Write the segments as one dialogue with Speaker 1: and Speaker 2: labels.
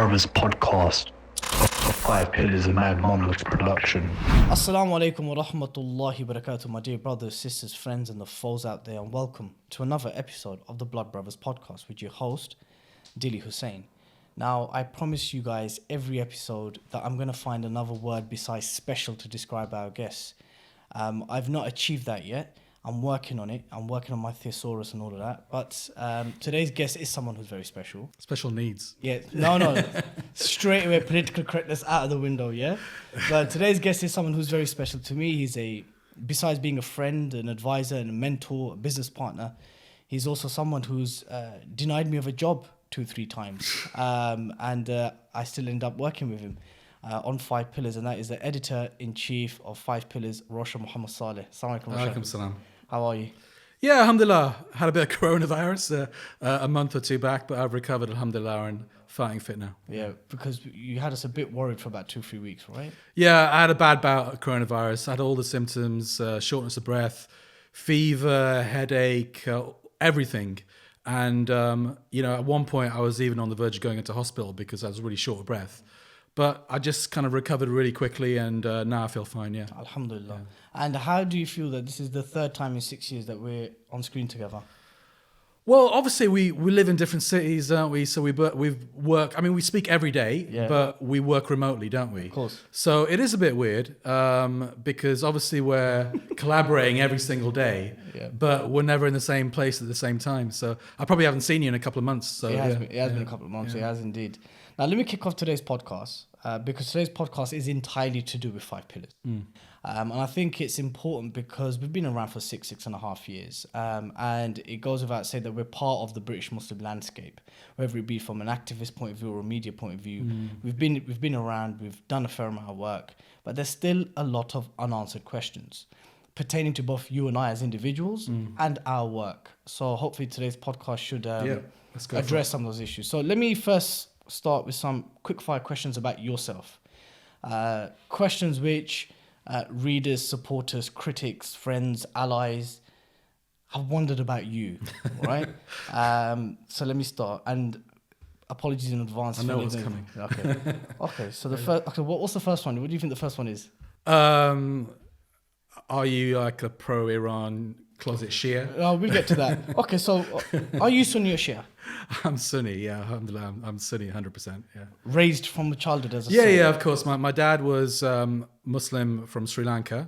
Speaker 1: Brothers podcast. A 5 Pillars of Mad Monolith production.
Speaker 2: Assalamu alaikum wa rahmatullahi wa barakatuh, my dear brothers, sisters, friends, and the foes out there, and welcome to another episode of the Blood Brothers podcast with your host, Dilly Hussain. Now, I promise you guys every episode that I'm going to find another word besides special to describe our guests. I've not achieved that yet. I'm working on it. I'm working on my thesaurus and all of that. But today's guest is someone who's very special.
Speaker 3: Special needs.
Speaker 2: Yeah, no. Straight away, political correctness out of the window, yeah? But today's guest is someone who's very special to me. Besides being a friend, an advisor, and a mentor, a business partner, he's also someone who's denied me of a job 2-3 times. And I still end up working with him on 5 Pillars, and that is the editor-in-chief of 5 Pillars, Roshan Muhammed Salih. Assalamu alaikum, Roshan.
Speaker 3: Alaikum salam.
Speaker 2: How are you?
Speaker 3: Yeah, alhamdulillah. Had a bit of coronavirus a month or two back, but I've recovered, alhamdulillah, and fighting fit now.
Speaker 2: Yeah, because you had us a bit worried for about 2-3 weeks, right?
Speaker 3: Yeah, I had a bad bout of coronavirus. I had all the symptoms, shortness of breath, fever, headache, everything. And, at one point I was even on the verge of going into hospital because I was really short of breath. But I just kind of recovered really quickly, and now I feel fine, yeah.
Speaker 2: Alhamdulillah.
Speaker 3: Yeah.
Speaker 2: And how do you feel that this is the third time in 6 years that we're on screen together?
Speaker 3: Well, obviously we live in different cities, don't we? So we work. I mean, we speak every day, but we work remotely, don't we?
Speaker 2: Of course.
Speaker 3: So it is a bit weird because obviously we're collaborating every single day, but we're never in the same place at the same time. So I probably haven't seen you in a couple of months. So
Speaker 2: it has been a couple of months. Yeah. It has indeed. Now let me kick off today's podcast because today's podcast is entirely to do with 5 Pillars. And I think it's important because we've been around for 6.5 years. And it goes without saying that we're part of the British Muslim landscape, whether it be from an activist point of view or a media point of view. We've been around, we've done a fair amount of work, but there's still a lot of unanswered questions pertaining to both you and I as individuals and our work. So hopefully today's podcast should address some of those issues. So let me first start with some quick fire questions about yourself. Questions which readers, supporters, critics, friends, allies have wondered about you, right? So let me start. And apologies in advance.
Speaker 3: I know what's coming.
Speaker 2: Okay. So what's the first one? What do you think the first one is?
Speaker 3: Are you like a pro-Iran closet Shia?
Speaker 2: We'll get to that. Okay, so are you Sunni or Shia?
Speaker 3: I'm Sunni, yeah, alhamdulillah. I'm Sunni 100%, yeah.
Speaker 2: Raised from childhood as a Sunni?
Speaker 3: Yeah, of course. My dad was Muslim from Sri Lanka,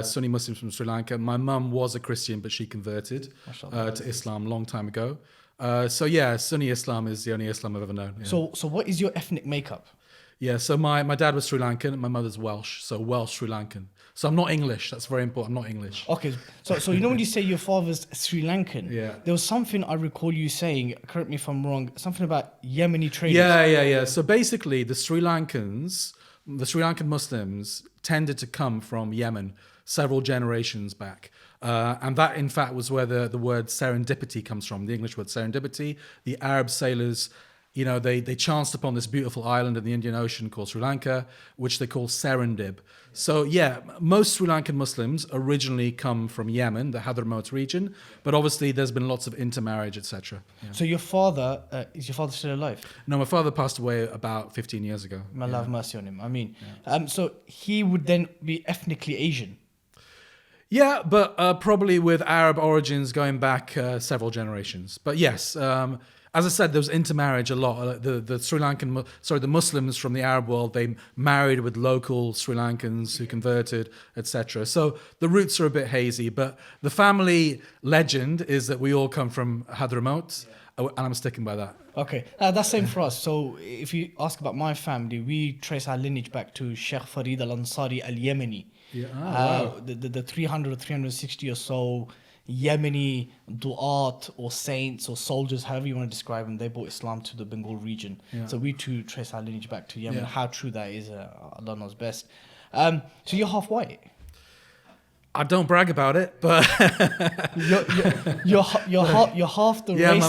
Speaker 3: Sunni Muslim from Sri Lanka. My mum was a Christian, but she converted to Islam a long time ago. Sunni Islam is the only Islam I've ever known. Yeah.
Speaker 2: So what is your ethnic makeup?
Speaker 3: Yeah, so my dad was Sri Lankan and my mother's Welsh, so Welsh Sri Lankan. So I'm not English, that's very important, I'm not English.
Speaker 2: Okay, so you know when you say your father's Sri Lankan, there was something I recall you saying, correct me if I'm wrong, something about Yemeni traders.
Speaker 3: Yeah. So basically the Sri Lankan Muslims tended to come from Yemen several generations back. And that, in fact, was where the word serendipity comes from, the English word serendipity. The Arab sailors, they chanced upon this beautiful island in the Indian Ocean called Sri Lanka, which they call Serendib. So, most Sri Lankan Muslims originally come from Yemen, the Hadramaut region, but obviously there's been lots of intermarriage, etc. Yeah.
Speaker 2: So your father, is your father still alive?
Speaker 3: No, my father passed away about 15 years ago.
Speaker 2: May Allah have mercy on him. I mean, so he would then be ethnically Asian?
Speaker 3: Yeah, but probably with Arab origins going back several generations. But yes, as I said, there was intermarriage a lot. The Muslims from the Arab world, they married with local Sri Lankans who converted, etc. So the roots are a bit hazy, but the family legend is that we all come from Hadramaut, and I'm sticking by that.
Speaker 2: Okay, that's same for us. So if you ask about my family, we trace our lineage back to Sheikh Farid al-Ansari al-Yemeni.
Speaker 3: Yeah. Wow.
Speaker 2: The 300 or 360 or so Yemeni du'at or saints or soldiers, however you want to describe them, they brought Islam to the Bengal region. Yeah. So we too trace our lineage back to Yemen. Yeah. How true that is, Allah knows best. So you're half white?
Speaker 3: I don't brag about it, but
Speaker 2: you're half the race.
Speaker 3: Yeah, my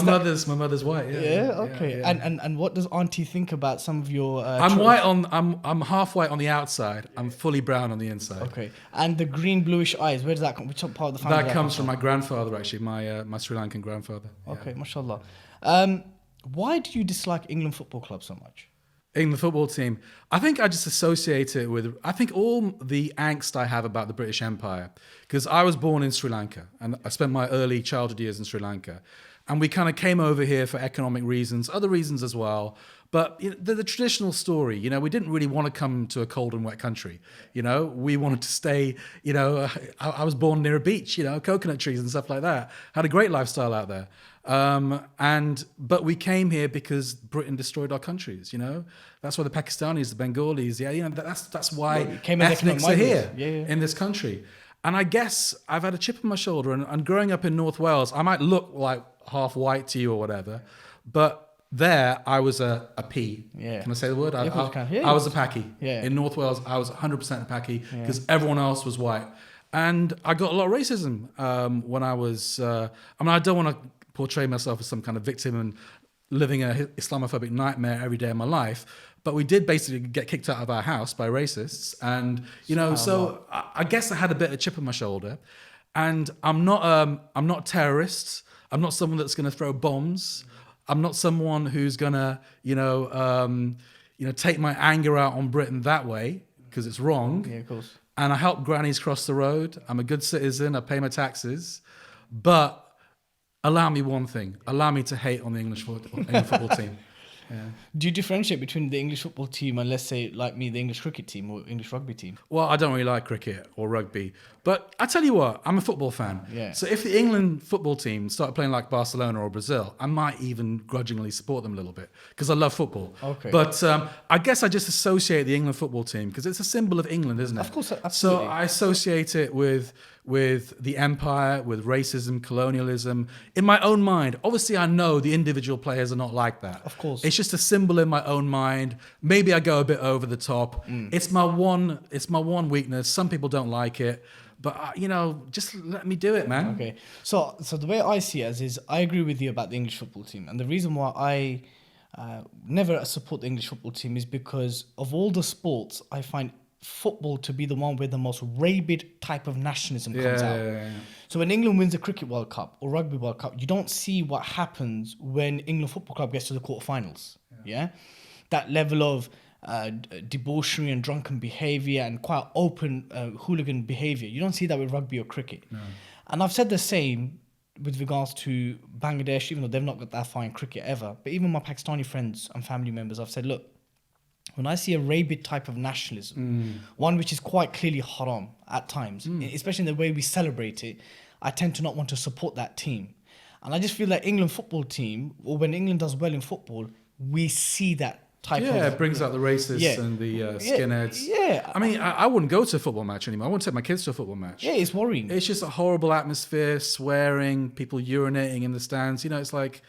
Speaker 3: mother's white.
Speaker 2: Okay. Yeah. And what does Auntie think about some of your?
Speaker 3: I'm half white on the outside. I'm fully brown on the inside.
Speaker 2: Okay. And the green bluish eyes, where does that come? Which part of the family?
Speaker 3: That comes from my grandfather, actually, my Sri Lankan grandfather.
Speaker 2: Okay, mashallah. Why do you dislike England Football Club so much?
Speaker 3: England football team. I think I just associate it with, I think all the angst I have about the British Empire, because I was born in Sri Lanka and I spent my early childhood years in Sri Lanka. And we kind of came over here for economic reasons, other reasons as well. But the traditional story, we didn't really want to come to a cold and wet country. We wanted to stay, I was born near a beach, coconut trees and stuff like that. Had a great lifestyle out there. But we came here because Britain destroyed our countries, That's why the Pakistanis, the Bengalis, that's why ethnics are here in this country. And I guess I've had a chip on my shoulder, and growing up in North Wales, I might look like half white to you or whatever, but there I was a P.
Speaker 2: Yeah.
Speaker 3: Can I say the word? I was a Paki.
Speaker 2: Yeah.
Speaker 3: In North Wales, I was 100% a Paki because everyone else was white. And I got a lot of racism when I was, I don't want to portray myself as some kind of victim and living an Islamophobic nightmare every day of my life. But we did basically get kicked out of our house by racists. And, so I guess I had a bit of a chip on my shoulder. And I'm not a terrorist. I'm not someone that's going to throw bombs. I'm not someone who's going to, take my anger out on Britain that way because it's wrong.
Speaker 2: Yeah, of course.
Speaker 3: And I help grannies cross the road. I'm a good citizen. I pay my taxes. But allow me one thing. Allow me to hate on the English football team. Yeah.
Speaker 2: Do you differentiate between the English football team and, let's say, like me, the English cricket team or English rugby team?
Speaker 3: Well, I don't really like cricket or rugby. But I tell you what, I'm a football fan.
Speaker 2: Yeah.
Speaker 3: So if the England football team started playing like Barcelona or Brazil, I might even grudgingly support them a little bit because I love football.
Speaker 2: Okay.
Speaker 3: But I guess I just associate the England football team because it's a symbol of England, isn't it?
Speaker 2: Of course, absolutely.
Speaker 3: So I associate it with the empire, with racism, colonialism. In my own mind, obviously I know the individual players are not like that.
Speaker 2: Of course.
Speaker 3: It's just a symbol in my own mind. Maybe I go a bit over the top. It's my one weakness. Some people don't like it. But, just let me do it, man.
Speaker 2: Okay. So the way I see it is I agree with you about the English football team. And the reason why I never support the English football team is because of all the sports, I find football to be the one where the most rabid type of nationalism comes out.
Speaker 3: Yeah.
Speaker 2: So when England wins the Cricket World Cup or Rugby World Cup, you don't see what happens when England Football Club gets to the quarterfinals. Yeah? That level of debauchery and drunken behaviour and quite open hooligan behaviour. You don't see that with rugby or cricket. No. And I've said the same with regards to Bangladesh, even though they've not got that far in cricket ever. But even my Pakistani friends and family members, I've said, look, when I see a rabid type of nationalism, one which is quite clearly haram at times, especially in the way we celebrate it, I tend to not want to support that team. And I just feel that England football team, or when England does well in football, we see that type of...
Speaker 3: Yeah, it brings out the racists and the skinheads. Yeah. I mean, I wouldn't go to a football match anymore. I wouldn't take my kids to a football match.
Speaker 2: Yeah, it's worrying.
Speaker 3: It's just a horrible atmosphere, swearing, people urinating in the stands. It's like...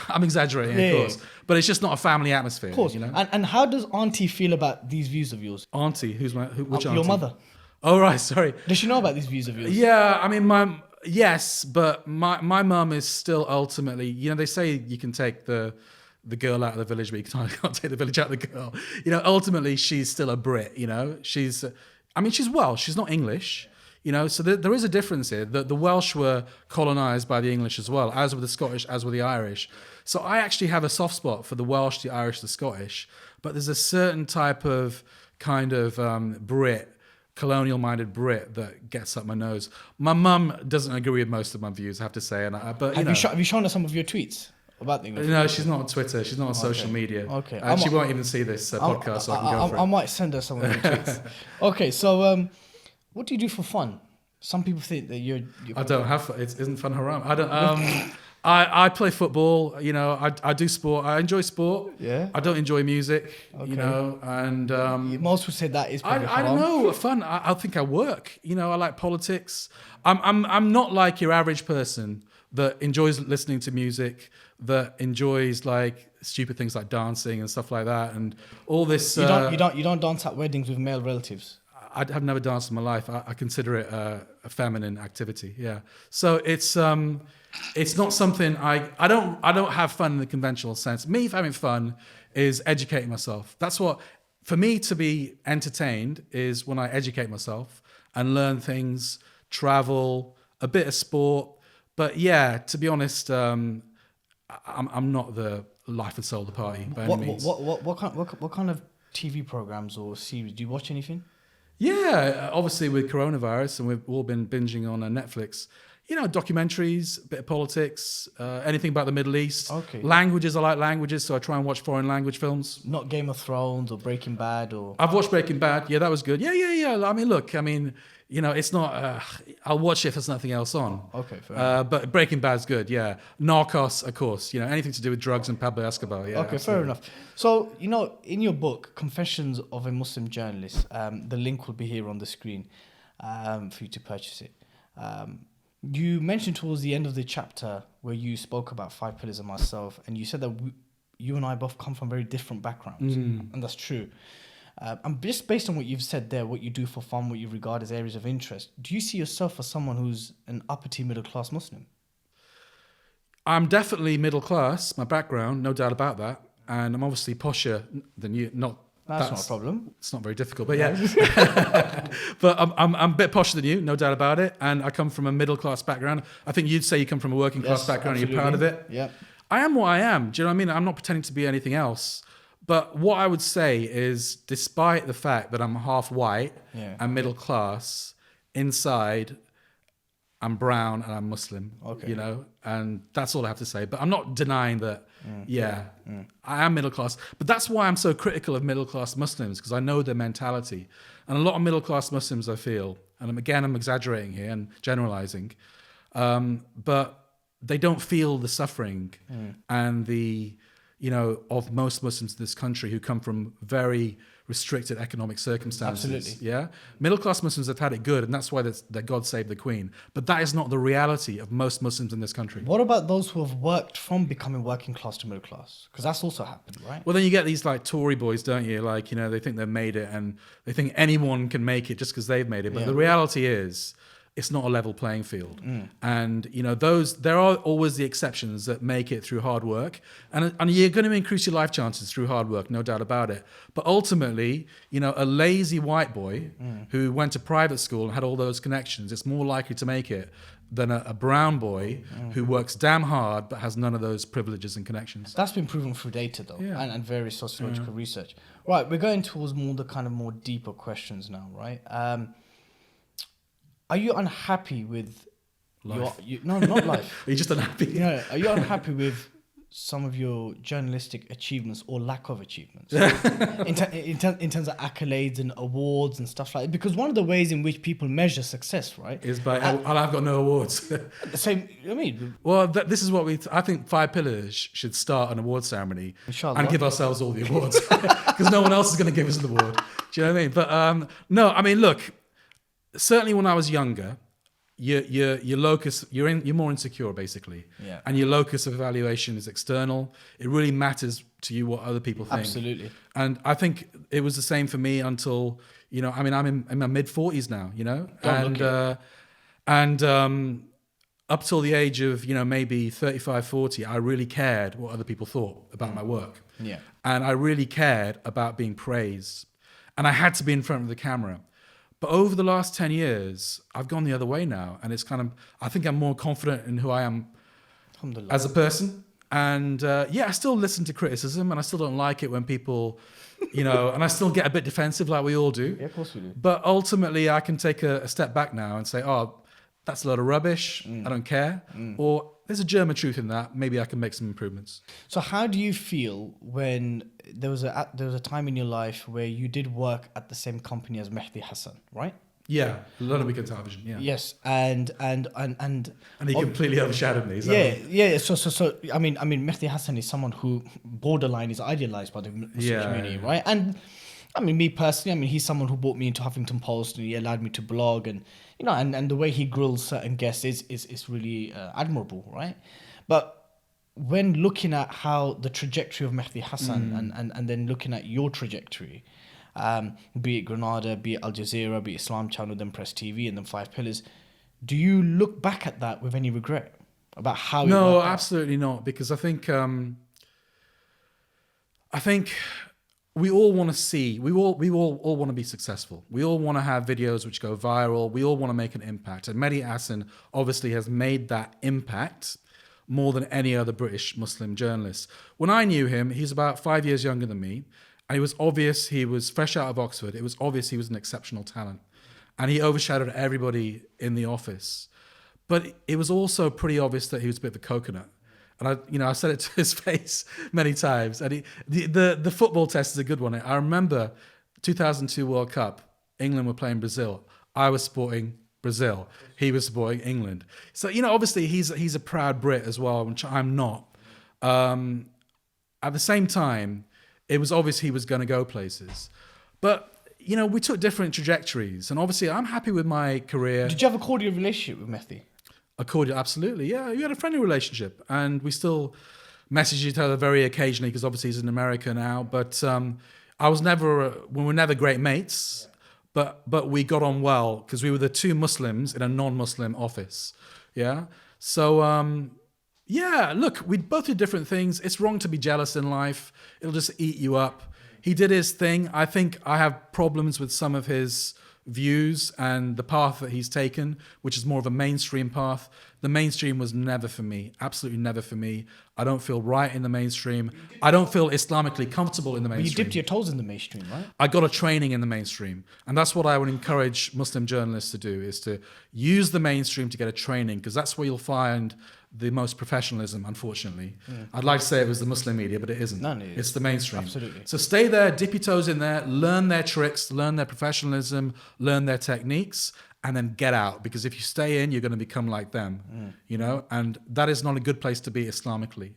Speaker 3: I'm exaggerating, of course. But it's just not a family atmosphere.
Speaker 2: Of course. And how does Auntie feel about these views of yours?
Speaker 3: Auntie? Which auntie?
Speaker 2: Your mother.
Speaker 3: Oh, right, sorry.
Speaker 2: Does she know about these views of yours?
Speaker 3: Yeah, I mean, yes, but my mum is still ultimately, they say you can take the girl out of the village, but you can't take the village out of the girl. Ultimately, she's still a Brit, She's Welsh, she's not English. So there is a difference here. The Welsh were colonised by the English as well, as were the Scottish, as were the Irish. So I actually have a soft spot for the Welsh, the Irish, the Scottish. But there's a certain type of kind of Brit, colonial-minded Brit that gets up my nose. My mum doesn't agree with most of my views, I have to say. But
Speaker 2: have you shown her some of your tweets about the English?
Speaker 3: No, she's not on Twitter. She's not on social media.
Speaker 2: Okay.
Speaker 3: And she won't even see this podcast, so I can go for it.
Speaker 2: I might send her some of your tweets. Okay, so... what do you do for fun? Some people think that you're
Speaker 3: I don't have fun. It isn't fun haram. I don't. I play football. I do sport. I enjoy sport.
Speaker 2: Yeah.
Speaker 3: I don't enjoy music. Okay. And
Speaker 2: most would say that is probably
Speaker 3: I don't know. Fun. I think I work. I like politics. I'm not like your average person that enjoys listening to music, that enjoys like stupid things like dancing and stuff like that, and all this.
Speaker 2: You don't dance at weddings with male relatives.
Speaker 3: I've never danced in my life. I consider it a feminine activity. Yeah. So it's not something I don't have fun in the conventional sense. Me having fun is educating myself. That's what, for me to be entertained is when I educate myself and learn things, travel, a bit of sport. But yeah, to be honest, I'm not the life and soul of the party by
Speaker 2: What,
Speaker 3: any means.
Speaker 2: what kind of TV programs or series do you watch? Anything?
Speaker 3: Yeah, obviously with coronavirus, and we've all been binging on Netflix. Documentaries, a bit of politics, anything about the Middle East.
Speaker 2: Okay.
Speaker 3: Languages, I like languages, so I try and watch foreign language films.
Speaker 2: Not Game of Thrones or Breaking Bad or.
Speaker 3: I've watched Breaking Bad. Yeah, that was good. Yeah. I mean, look, it's not. I'll watch it if there's nothing else on.
Speaker 2: Okay, fair enough.
Speaker 3: But Breaking Bad's good. Yeah, Narcos, of course. Anything to do with drugs and Pablo Escobar. Yeah.
Speaker 2: Okay, fair enough. So, in your book, Confessions of a Muslim Journalist, the link will be here on the screen for you to purchase it. You mentioned towards the end of the chapter where you spoke about 5 Pillars and myself, and you said that you and I both come from very different backgrounds, and that's true. And just based on what you've said there, what you do for fun, what you regard as areas of interest, do you see yourself as someone who's an upper-tier middle-class Muslim?
Speaker 3: I'm definitely middle class, my background, no doubt about that. And I'm obviously posher than you.
Speaker 2: That's not a problem.
Speaker 3: It's not very difficult, but yeah. But I'm a bit posher than you, no doubt about it. And I come from a middle class background. I think you'd say you come from a working class background and you're proud of it.
Speaker 2: Yeah.
Speaker 3: I am what I am. Do you know what I mean? I'm not pretending to be anything else. But what I would say is, despite the fact that I'm half white and middle class, inside I'm brown and I'm Muslim.
Speaker 2: Okay.
Speaker 3: And that's all I have to say. But I'm not denying that. I am middle class. But that's why I'm so critical of middle class Muslims, because I know their mentality. And a lot of middle class Muslims, I feel, and I'm exaggerating here and generalizing, but they don't feel the suffering and the of most Muslims in this country who come from very restricted economic circumstances.
Speaker 2: Absolutely.
Speaker 3: Yeah. Middle class Muslims have had it good, and that's why that God save the Queen. But that is not the reality of most Muslims in this country.
Speaker 2: What about those who have worked from becoming working class to middle class? Because that's also happened, right?
Speaker 3: Well, then you get these like Tory boys, don't you? Like, they think they've made it, and they think anyone can make it just because they've made it. But the reality is, it's not a level playing field. And, there are always the exceptions that make it through hard work. And you're going to increase your life chances through hard work, no doubt about it. But ultimately, a lazy white boy who went to private school and had all those connections, it's more likely to make it than a brown boy who works damn hard but has none of those privileges and connections.
Speaker 2: That's been proven through data, though, and various sociological research. Right, we're going towards more deeper questions now, right? Are you unhappy with
Speaker 3: Life.
Speaker 2: No, not life.
Speaker 3: Are you just unhappy?
Speaker 2: Are you unhappy with some of your journalistic achievements or lack of achievements in terms of accolades and awards and stuff like that? Because one of the ways in which people measure success, right,
Speaker 3: is by I've got no awards.
Speaker 2: Same.
Speaker 3: Well, this is what I think 5 Pillars should start an award ceremony
Speaker 2: Inshallah.
Speaker 3: and give ourselves all the awards, because no one else is going to give us an award. Do you know what I mean? But no, I mean, look. Certainly, when I was younger, your locus, you're more insecure basically, and your locus of evaluation is external. It really matters to you what other people think.
Speaker 2: Absolutely.
Speaker 3: And I think it was the same for me until I'm in my mid-40s now, and up till the age of maybe 35, 40, I really cared what other people thought about my work.
Speaker 2: Yeah.
Speaker 3: And I really cared about being praised, and I had to be in front of the camera. But over the last 10 years, I've gone the other way now. And it's I think I'm more confident in who I am as a person. And I still listen to criticism, and I still don't like it when people, and I still get a bit defensive like we all do.
Speaker 2: Yeah, of course we do.
Speaker 3: But ultimately, I can take a step back now and say, oh, that's a lot of rubbish. I don't care. Or there's a germ of truth in that. Maybe I can make some improvements.
Speaker 2: So how do you feel when there was a time in your life where you did work at the same company as Mehdi Hassan, right?
Speaker 3: Yeah, a lot of weekend television. Yeah.
Speaker 2: Yes, and
Speaker 3: he completely overshadowed me.
Speaker 2: So I mean, Mehdi Hassan is someone who borderline is idealized by the Muslim community, right? And I mean, me personally, he's someone who brought me into Huffington Post, and he allowed me to blog, and and the way he grills certain guests is really admirable, right? But when looking at how the trajectory of Mehdi Hassan and then looking at your trajectory, be it Granada, be it Al Jazeera, be it Islam Channel, then Press TV, and then 5 Pillars, do you look back at that with any regret about how?
Speaker 3: No, absolutely not, because I think we all want to see, we all want to be successful. We all want to have videos which go viral. We all want to make an impact. And Mehdi Hassan obviously has made that impact more than any other British Muslim journalist. When I knew him, he's about 5 years younger than me, and it was obvious he was fresh out of Oxford. It was obvious he was an exceptional talent, and he overshadowed everybody in the office. But it was also pretty obvious that he was a bit of a coconut. And I said it to his face many times. And the football test is a good one. I remember 2002 World Cup, England were playing Brazil. I was supporting Brazil. He was supporting England. So, obviously he's a proud Brit as well, which I'm not. At the same time, it was obvious he was going to go places. But, we took different trajectories. And obviously I'm happy with my career.
Speaker 2: Did you have a cordial relationship with Mehdi?
Speaker 3: A cordial, absolutely. Yeah, we had a friendly relationship. And we still message each other very occasionally because obviously he's in America now. But we were never great mates. But we got on well because we were the two Muslims in a non-Muslim office. Yeah. So, look, we both did different things. It's wrong to be jealous in life. It'll just eat you up. He did his thing. I think I have problems with some of his views and the path that he's taken, which is more of a mainstream path. The mainstream was never for me, absolutely never for me. I don't feel right in the mainstream. I don't feel Islamically comfortable in the mainstream.
Speaker 2: But you dipped your toes in the mainstream, right?
Speaker 3: I got a training in the mainstream. And that's what I would encourage Muslim journalists to do, is to use the mainstream to get a training, because that's where you'll find the most professionalism, unfortunately. Yeah. I'd like to say it was the Muslim media, but it isn't.
Speaker 2: None is.
Speaker 3: It's the mainstream.
Speaker 2: Absolutely.
Speaker 3: So stay there, dip your toes in there, learn their tricks, learn their professionalism, learn their techniques, and then get out. Because if you stay in, you're going to become like them, and that is not a good place to be Islamically.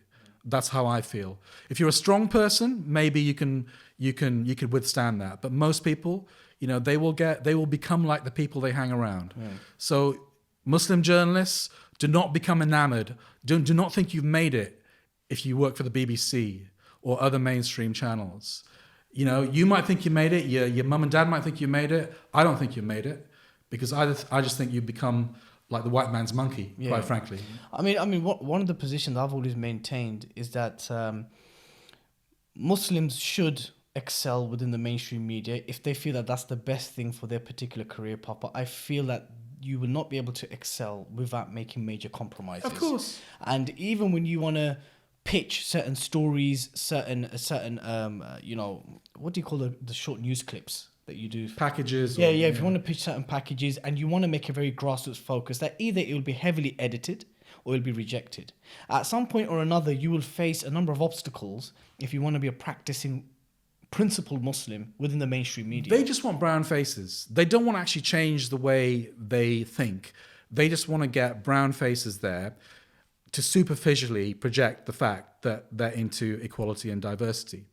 Speaker 3: That's how I feel. If you're a strong person, maybe you can withstand that. But most people, they will become like the people they hang around. Yeah. So Muslim journalists, do not become enamored. Do not think you've made it if you work for the BBC or other mainstream channels. You might think you made it. Your mum and dad might think you made it. I don't think you made it, because I just think you've become like the white man's monkey, quite frankly.
Speaker 2: I mean, one of the positions I've always maintained is that Muslims should excel within the mainstream media if they feel that that's the best thing for their particular career path. But I feel that you will not be able to excel without making major compromises.
Speaker 3: Of course.
Speaker 2: And even when you want to pitch certain stories, certain what do you call the short news clips that you do?
Speaker 3: Packages.
Speaker 2: If you want to pitch certain packages and you want to make a very grassroots focus, that either it will be heavily edited or it'll be rejected. At some point or another, you will face a number of obstacles if you want to be a practicing principled Muslim within the mainstream media.
Speaker 3: They just want brown faces. They don't want to actually change the way they think. They just want to get brown faces there to superficially project the fact that they're into equality and diversity.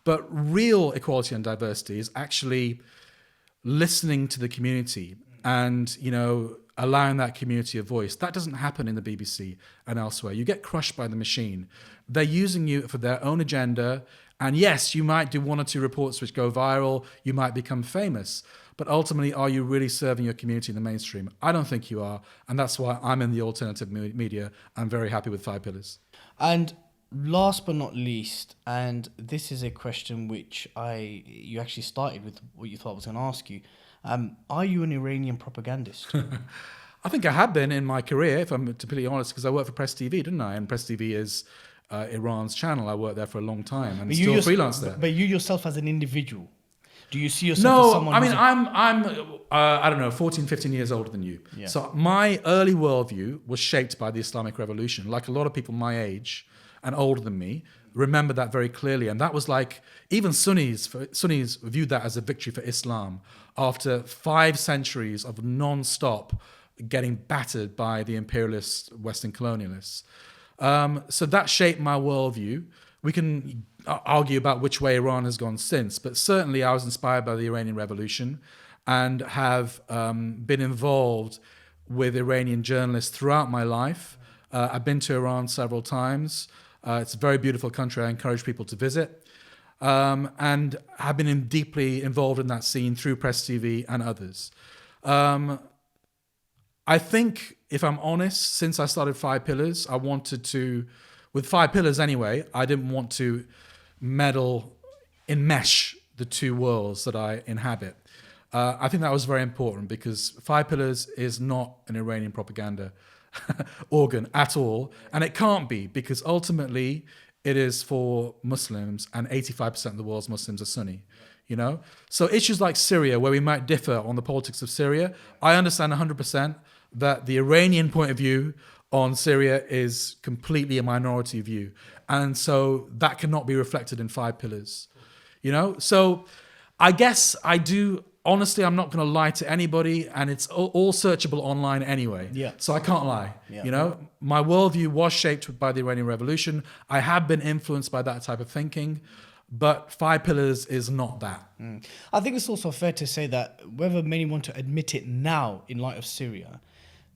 Speaker 3: But real equality and diversity is actually listening to the community and, allowing that community a voice. That doesn't happen in the BBC and elsewhere. You get crushed by the machine. They're using you for their own agenda. And yes, you might do one or two reports which go viral. You might become famous. But ultimately, are you really serving your community in the mainstream? I don't think you are. And that's why I'm in the alternative media. I'm very happy with 5 Pillars.
Speaker 2: And last but not least, and this is a question which you actually started with what you thought I was going to ask you. Are you an Iranian propagandist?
Speaker 3: I think I have been in my career, if I'm to be honest, because I worked for Press TV, didn't I? And Press TV is Iran's channel. I worked there for a long time and still freelance there.
Speaker 2: But you yourself as an individual, do you see yourself as someone?
Speaker 3: No, I mean, I don't know, 14, 15 years older than you. Yeah. So my early worldview was shaped by the Islamic Revolution. Like a lot of people my age and older than me, remember that very clearly. And that was like, even Sunnis viewed that as a victory for Islam after 5 centuries of non-stop getting battered by the imperialist Western colonialists. So that shaped my worldview. We can argue about which way Iran has gone since, but certainly I was inspired by the Iranian Revolution and have been involved with Iranian journalists throughout my life. I've been to Iran several times. It's a very beautiful country. I encourage people to visit. And have been deeply involved in that scene through Press TV and others. I think, if I'm honest, since I started 5 Pillars, I wanted to, with 5 Pillars anyway, I didn't want to enmesh the two worlds that I inhabit. I think that was very important because 5 Pillars is not an Iranian propaganda organ at all. And it can't be, because ultimately it is for Muslims, and 85% of the world's Muslims are Sunni. You know, so issues like Syria, where we might differ on the politics of Syria, I understand 100% that the Iranian point of view on Syria is completely a minority view, and so that cannot be reflected in 5 pillars. You know, so I guess I do. Honestly, I'm not going to lie to anybody, and it's all searchable online anyway.
Speaker 2: Yeah.
Speaker 3: So I can't lie.
Speaker 2: Yeah.
Speaker 3: You know, my worldview was shaped by the Iranian Revolution. I have been influenced by that type of thinking. But 5 pillars is not that.
Speaker 2: I think it's also fair to say that whether many want to admit it now in light of Syria,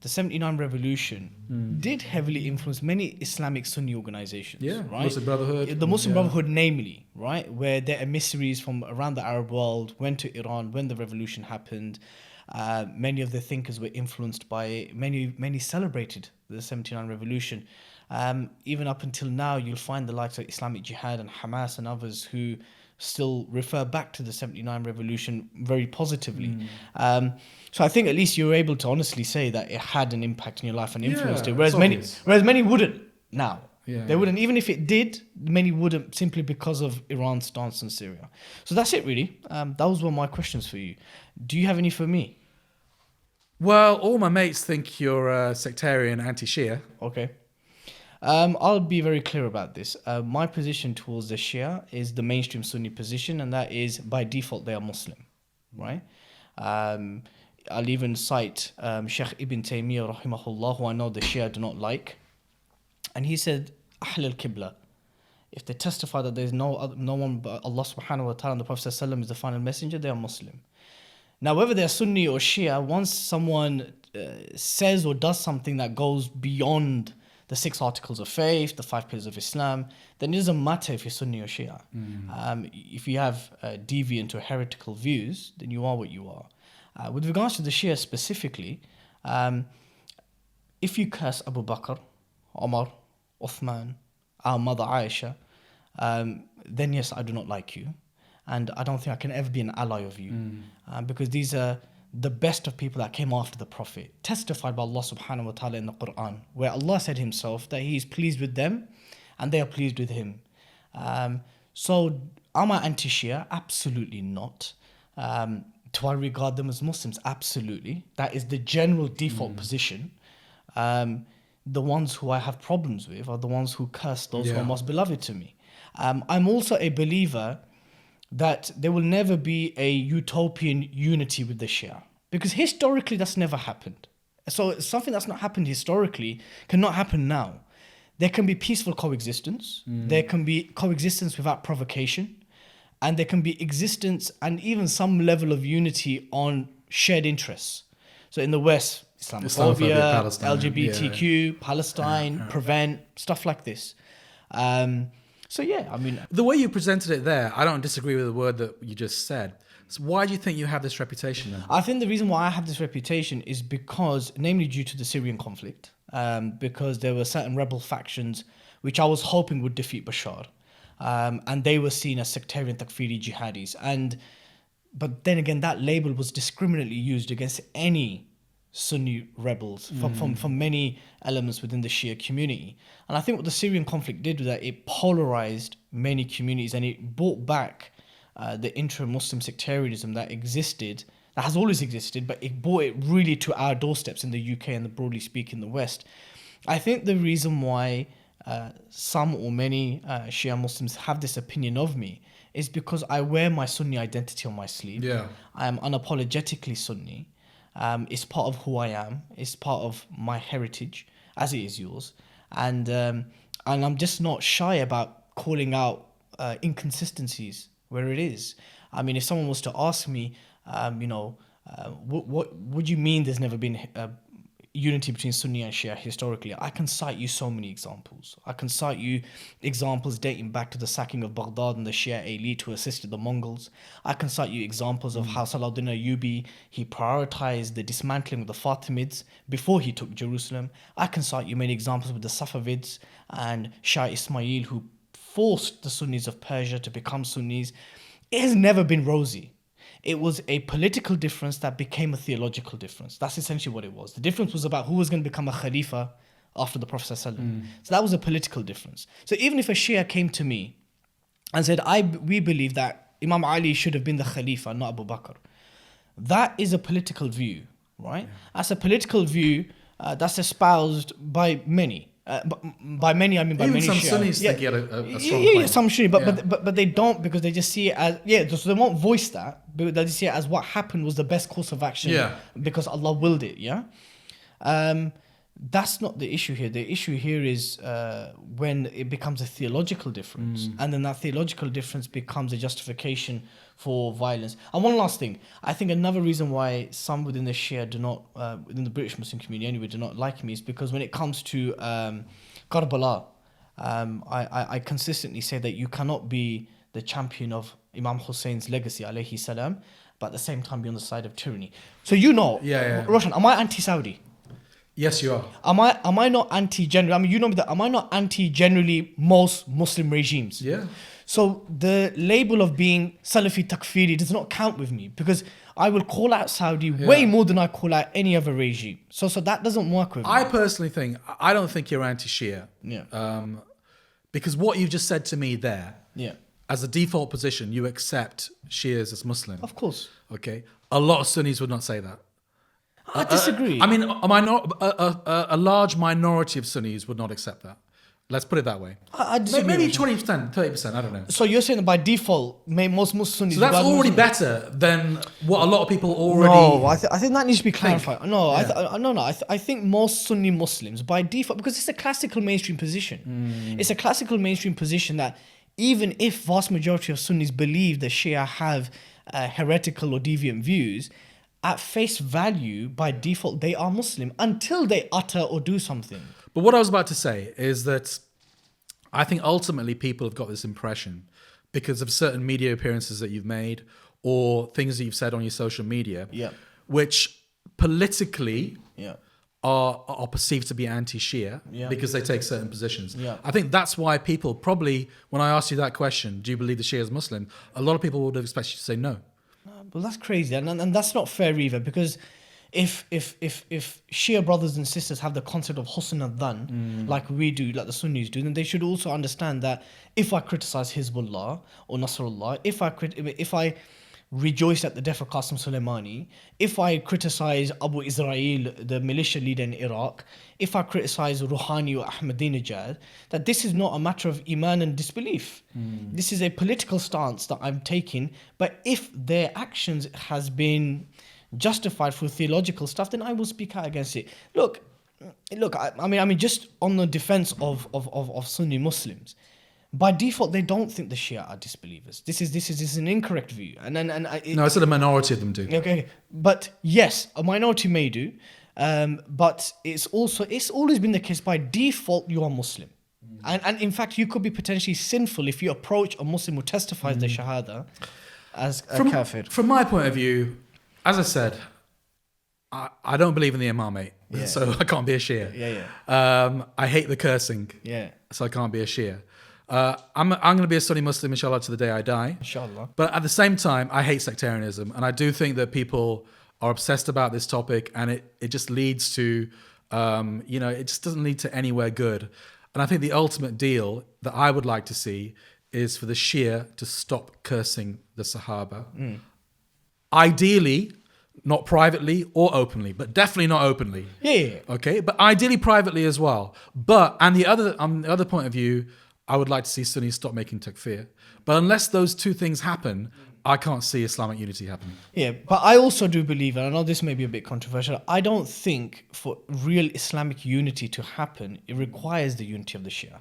Speaker 2: the 79 revolution did heavily influence many Islamic Sunni organizations.
Speaker 3: Yeah,
Speaker 2: right?
Speaker 3: Muslim Brotherhood.
Speaker 2: The Muslim Brotherhood, namely, right, where their emissaries from around the Arab world went to Iran when the revolution happened. Many of the thinkers were influenced by it. Many celebrated the 79 revolution. Even up until now, you'll find the likes of Islamic Jihad and Hamas and others who still refer back to the 79 revolution very positively. So I think at least you're able to honestly say that it had an impact in your life and influenced it, whereas many wouldn't now. They wouldn't, even if it did, many wouldn't, simply because of Iran's stance on Syria. So that's it, really. Those were my questions for you. Do you have any for me?
Speaker 3: Well, all my mates think you're a sectarian anti-Shia.
Speaker 2: Okay. I'll be very clear about this. My position towards the Shia is the mainstream Sunni position, and that is by default they are Muslim, right? I'll even cite Sheikh Ibn Taymiyyah rahimahullah, who I know the Shia do not like, and he said, Ahl al-Qibla, if they testify that there is no one but Allah subhanahu wa ta'ala and the Prophet ﷺ is the final messenger, they are Muslim. Now, whether they're Sunni or Shia, once someone says or does something that goes beyond the 6 articles of faith, the 5 pillars of Islam, then it doesn't matter if you're Sunni or Shia. If you have deviant or heretical views, then you are what you are. With regards to the Shia specifically, if you curse Abu Bakr, Omar, Uthman, our mother Aisha, then yes, I do not like you. And I don't think I can ever be an ally of you. Because these are the best of people that came after the Prophet, testified by Allah subhanahu wa ta'ala in the Quran, where Allah said himself that he is pleased with them and they are pleased with him. So am I anti-Shia? Absolutely not. Do I regard them as Muslims? Absolutely. That is the general default position. The ones who I have problems with are the ones who curse those who are most beloved to me. I'm also a believer that there will never be a utopian unity with the Shia, because historically that's never happened. So something that's not happened historically cannot happen now. There can be peaceful coexistence, there can be coexistence without provocation, and there can be existence and even some level of unity on shared interests. So in the West, Islamophobia,
Speaker 3: Palestine,
Speaker 2: LGBTQ, Palestine, prevent, stuff like this. So yeah, I mean,
Speaker 3: the way you presented it there, I don't disagree with the word that you just said. So why do you think you have this reputation then?
Speaker 2: I think the reason why I have this reputation is because, namely due to the Syrian conflict, because there were certain rebel factions which I was hoping would defeat Bashar, and they were seen as sectarian takfiri jihadis. But then again, that label was discriminately used against any Sunni rebels from many elements within the Shia community. And I think what the Syrian conflict did was that it polarized many communities, and it brought back the intra-Muslim sectarianism that existed, that has always existed, but it brought it really to our doorsteps in the UK and broadly speaking the West. I think the reason why some or many Shia Muslims have this opinion of me is because I wear my Sunni identity on my sleeve. I am unapologetically Sunni. It's part of who I am. It's part of my heritage, as it is yours. And I'm just not shy about calling out inconsistencies where it is. I mean, if someone was to ask me, what would you mean there's never been unity between Sunni and Shia historically? I can cite you so many examples. I can cite you examples dating back to the sacking of Baghdad and the Shia elite who assisted the Mongols. I can cite you examples of how Salahuddin Ayyubi, he prioritized the dismantling of the Fatimids before he took Jerusalem. I can cite you many examples with the Safavids and Shah Ismail, who forced the Sunnis of Persia to become Sunnis. It has never been rosy. It was a political difference that became a theological difference. That's essentially what it was. The difference was about who was going to become a Khalifa after the Prophet ﷺ. So that was a political difference. So even if a Shia came to me and said, we believe that Imam Ali should have been the Khalifa, not Abu Bakr. That is a political view, right? That's a political view that's espoused by many. By many, I mean by
Speaker 3: Even
Speaker 2: many
Speaker 3: some
Speaker 2: Shia.
Speaker 3: Sunnis think he had a strong claim.
Speaker 2: Some Sunni, but they don't, because they just see it as so they won't voice that, but they just see it as what happened was the best course of action because Allah willed it. That's not the issue here. The issue here is when it becomes a theological difference, and then that theological difference becomes a justification for violence. And one last thing, I think another reason why some within the Shia do not, within the British Muslim community anyway, do not like me is because when it comes to Karbala, I consistently say that you cannot be the champion of Imam Hussein's legacy, alayhi salam, but at the same time be on the side of tyranny. So Roshan, am I anti-Saudi?
Speaker 3: Yes, you are.
Speaker 2: Am I not anti-generally? I mean, you know me that. Am I not anti-generally most Muslim regimes?
Speaker 3: Yeah.
Speaker 2: So the label of being Salafi Takfiri does not count with me, because I will call out Saudi way more than I call out any other regime. So that doesn't work with me.
Speaker 3: I personally think, I don't think you're anti-Shia.
Speaker 2: Yeah.
Speaker 3: Because what you've just said to me there,
Speaker 2: Yeah.
Speaker 3: as a default position, you accept Shias as Muslim.
Speaker 2: Of course.
Speaker 3: Okay. A lot of Sunnis would not say that.
Speaker 2: I disagree.
Speaker 3: I mean, a large minority of Sunnis would not accept that. Let's put it that way.
Speaker 2: I disagree.
Speaker 3: Maybe 20%, 30%, I don't know.
Speaker 2: So you're saying that by default, most Sunnis...
Speaker 3: So that's already better than what a lot of people already...
Speaker 2: No, I think that needs to be clarified. I think most Sunni Muslims, by default, because it's a classical mainstream position. It's a classical mainstream position that even if vast majority of Sunnis believe that Shia have heretical or deviant views, at face value, by default, they are Muslim until they utter or do something.
Speaker 3: But what I was about to say is that I think ultimately people have got this impression because of certain media appearances that you've made or things that you've said on your social media, which politically are perceived to be anti-Shia because they take certain positions. I think that's why people probably, when I asked you that question, do you believe the Shia is Muslim? A lot of people would have expected you to say no.
Speaker 2: Well, that's crazy, and that's not fair either, because if Shia brothers and sisters have the concept of husn al-dhan, like we do, like the Sunnis do, then they should also understand that if I criticize Hizbullah or Nasrullah, if I rejoice at the death of Qasem Soleimani, if I criticize Abu Israel, the militia leader in Iraq, if I criticize Rouhani or Ahmadinejad, that this is not a matter of iman and disbelief. This is a political stance that I'm taking, but if their actions has been justified for theological stuff, then I will speak out against it. Look, I mean, just on the defense of Sunni Muslims, by default, they don't think the Shia are disbelievers. This is an incorrect view, no,
Speaker 3: I said a minority of them do.
Speaker 2: Okay, but yes, a minority may do, but it's always been the case. By default, you are Muslim, and in fact, you could be potentially sinful if you approach a Muslim who testifies the Shahada as a kafir.
Speaker 3: From my point of view, as I said, I don't believe in the imamate, so I can't be a Shia. I hate the cursing, so I can't be a Shia. I'm going to be a Sunni Muslim, inshallah, to the day I die.
Speaker 2: Inshallah.
Speaker 3: But at the same time, I hate sectarianism. And I do think that people are obsessed about this topic, and it just leads to, it just doesn't lead to anywhere good. And I think the ultimate deal that I would like to see is for the Shia to stop cursing the Sahaba. Ideally, not privately or openly, but definitely not openly.
Speaker 2: Yeah.
Speaker 3: Okay, but ideally privately as well. But, on the other point of view, I would like to see Sunnis stop making takfir. But unless those two things happen, I can't see Islamic unity happening.
Speaker 2: Yeah, but I also do believe, and I know this may be a bit controversial, I don't think for real Islamic unity to happen, it requires the unity of the Shia.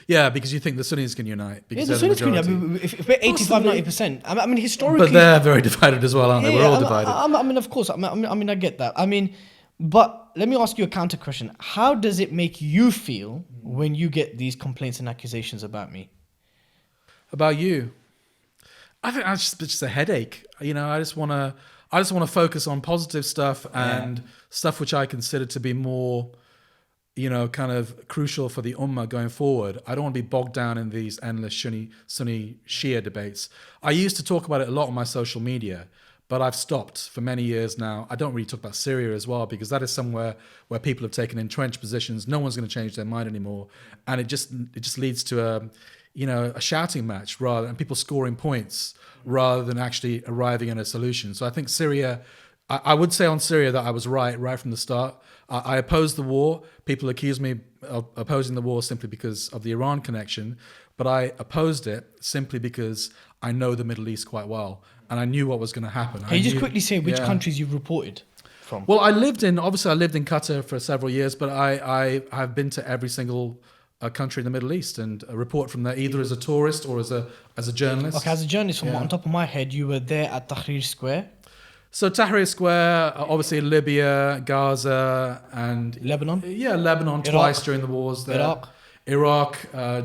Speaker 3: Yeah, because you think the Sunnis can unite. Because
Speaker 2: the Sunnis can unite. If we're 85-90%, I mean, historically...
Speaker 3: But they're very divided as well, aren't they? We're all divided.
Speaker 2: I mean, of course. I mean, I get that. I mean... But let me ask you a counter question. How does it make you feel when you get these complaints and accusations about me?
Speaker 3: About you? I think it's just a headache. I just want to focus on positive stuff and stuff which I consider to be more, kind of crucial for the ummah going forward. I don't want to be bogged down in these endless Sunni Shia debates. I used to talk about it a lot on my social media, but I've stopped for many years now. I don't really talk about Syria as well, because that is somewhere where people have taken entrenched positions. No one's going to change their mind anymore, and it just leads to a shouting match and people scoring points rather than actually arriving at a solution. So I think Syria. I would say on Syria that I was right from the start. I opposed the war. People accuse me of opposing the war simply because of the Iran connection, but I opposed it simply because I know the Middle East quite well, and I knew what was going to happen.
Speaker 2: Can you just quickly say which countries you've reported from?
Speaker 3: Well, I lived in Qatar for several years, but I have been to every single country in the Middle East and report from there, either as a tourist or as a journalist.
Speaker 2: Okay, as a journalist, from on top of my head, you were there at Tahrir Square.
Speaker 3: So Tahrir Square, obviously Libya, Gaza, and
Speaker 2: Lebanon?
Speaker 3: Yeah, Lebanon,
Speaker 2: Iraq.
Speaker 3: twice during the wars there.
Speaker 2: Iraq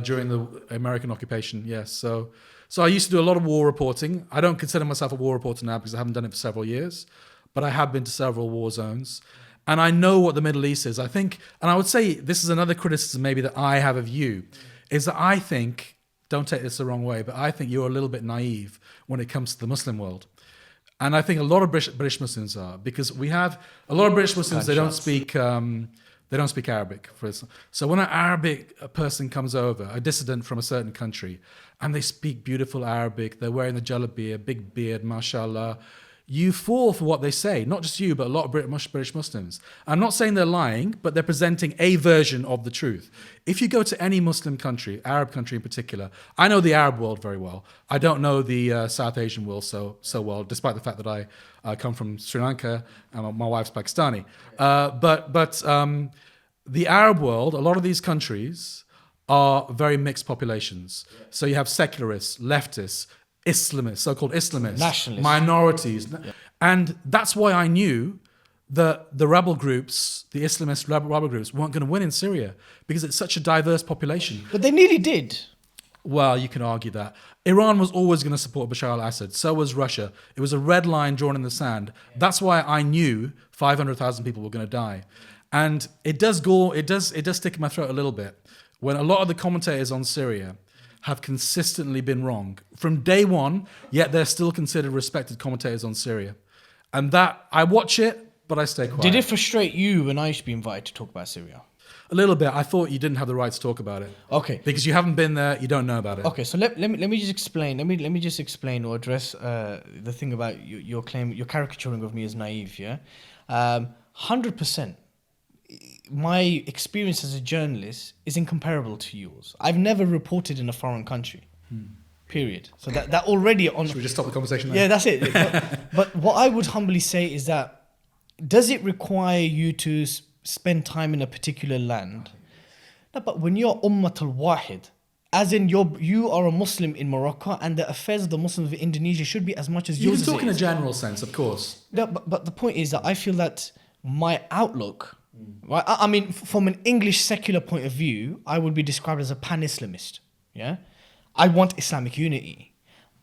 Speaker 3: during the American occupation, yes. So I used to do a lot of war reporting. I don't consider myself a war reporter now because I haven't done it for several years, but I have been to several war zones. And I know what the Middle East is. I think, and I would say this is another criticism maybe that I have of you, is that I think, don't take this the wrong way, but I think you're a little bit naive when it comes to the Muslim world. And I think a lot of British Muslims are, because we have a lot of British Muslims. They don't speak Arabic, for instance. So when an Arabic person comes over, a dissident from a certain country, and they speak beautiful Arabic, they're wearing the jalabiya, big beard, mashallah, you fall for what they say. Not just you, but a lot of British Muslims. I'm not saying they're lying, but they're presenting a version of the truth. If you go to any Muslim country, Arab country in particular, I know the Arab world very well. I don't know the South Asian world so well, despite the fact that I come from Sri Lanka and my wife's Pakistani. But the Arab world, a lot of these countries are very mixed populations. So you have secularists, leftists, Islamists, so-called Islamists,
Speaker 2: nationalists,
Speaker 3: minorities. Yeah. And that's why I knew that the rebel groups, the Islamist rebel groups, weren't going to win in Syria because it's such a diverse population.
Speaker 2: But they nearly did.
Speaker 3: Well, you can argue that. Iran was always going to support Bashar al Assad. So was Russia. It was a red line drawn in the sand. That's why I knew 500,000 people were going to die. And it does stick in my throat a little bit when a lot of the commentators on Syria have consistently been wrong from day one, yet they're still considered respected commentators on Syria. And that, I watch it, but I stay quiet.
Speaker 2: Did it frustrate you when I used to be invited to talk about Syria?
Speaker 3: A little bit. I thought you didn't have the right to talk about it.
Speaker 2: Okay.
Speaker 3: Because you haven't been there, you don't know about it.
Speaker 2: Okay, so let me just explain. Let me just explain or address the thing about your claim, your caricaturing of me as naive, yeah? 100%. My experience as a journalist is incomparable to yours. I've never reported in a foreign country. Period. So that already on.
Speaker 3: Should we just stop the conversation there?
Speaker 2: Yeah, that's it. But what I would humbly say is that, does it require you to spend time in a particular land? No, but when you're Ummatul Wahid, as in you are a Muslim in Morocco, and the affairs of the Muslims of Indonesia should be as much as yours.
Speaker 3: You can talk in a general sense, of course.
Speaker 2: No, but the point is that I feel that my outlook, right? I mean, from an English secular point of view, I would be described as a pan-Islamist. Yeah, I want Islamic unity.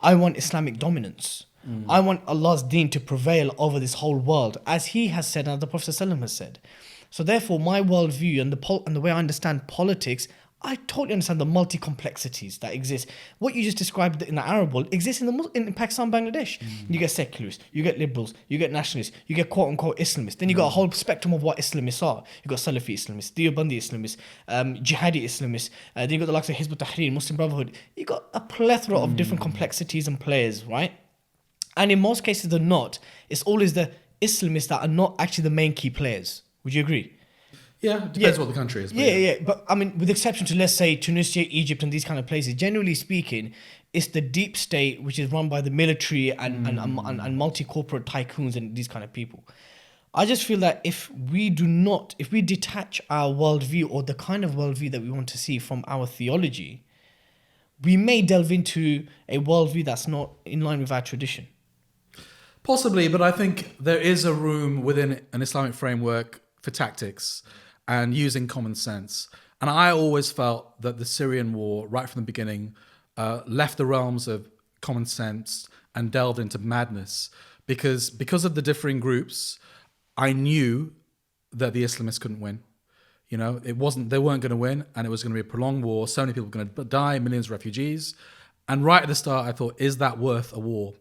Speaker 2: I want Islamic dominance. I want Allah's deen to prevail over this whole world, as He has said and the Prophet ﷺ has said. So therefore, my worldview and the way I understand politics, I totally understand the multi-complexities that exist. What you just described in the Arab world exists in Pakistan, Bangladesh. You get secularists, you get liberals, you get nationalists, you get quote-unquote Islamists. Then you got a whole spectrum of what Islamists are. You got Salafi Islamists, Deobandi Islamists, Jihadi Islamists. Then you got the likes of Hizb ut-Tahrir, Muslim Brotherhood. You got a plethora of different complexities and players, right? And in most cases than not, it's always the Islamists that are not actually the main key players. Would you agree?
Speaker 3: Yeah, it depends what the country is.
Speaker 2: Yeah. But I mean, with exception to, let's say, Tunisia, Egypt, and these kind of places, generally speaking, it's the deep state, which is run by the military and multi-corporate tycoons and these kind of people. I just feel that if we detach our worldview or the kind of worldview that we want to see from our theology, we may delve into a worldview that's not in line with our tradition.
Speaker 3: Possibly, but I think there is a room within an Islamic framework for tactics and using common sense. And I always felt that the Syrian war, right from the beginning, left the realms of common sense and delved into madness. Because of the differing groups, I knew that the Islamists couldn't win. You know, they weren't going to win, and it was going to be a prolonged war. So many people were going to die, millions of refugees. And right at the start, I thought, is that worth a war?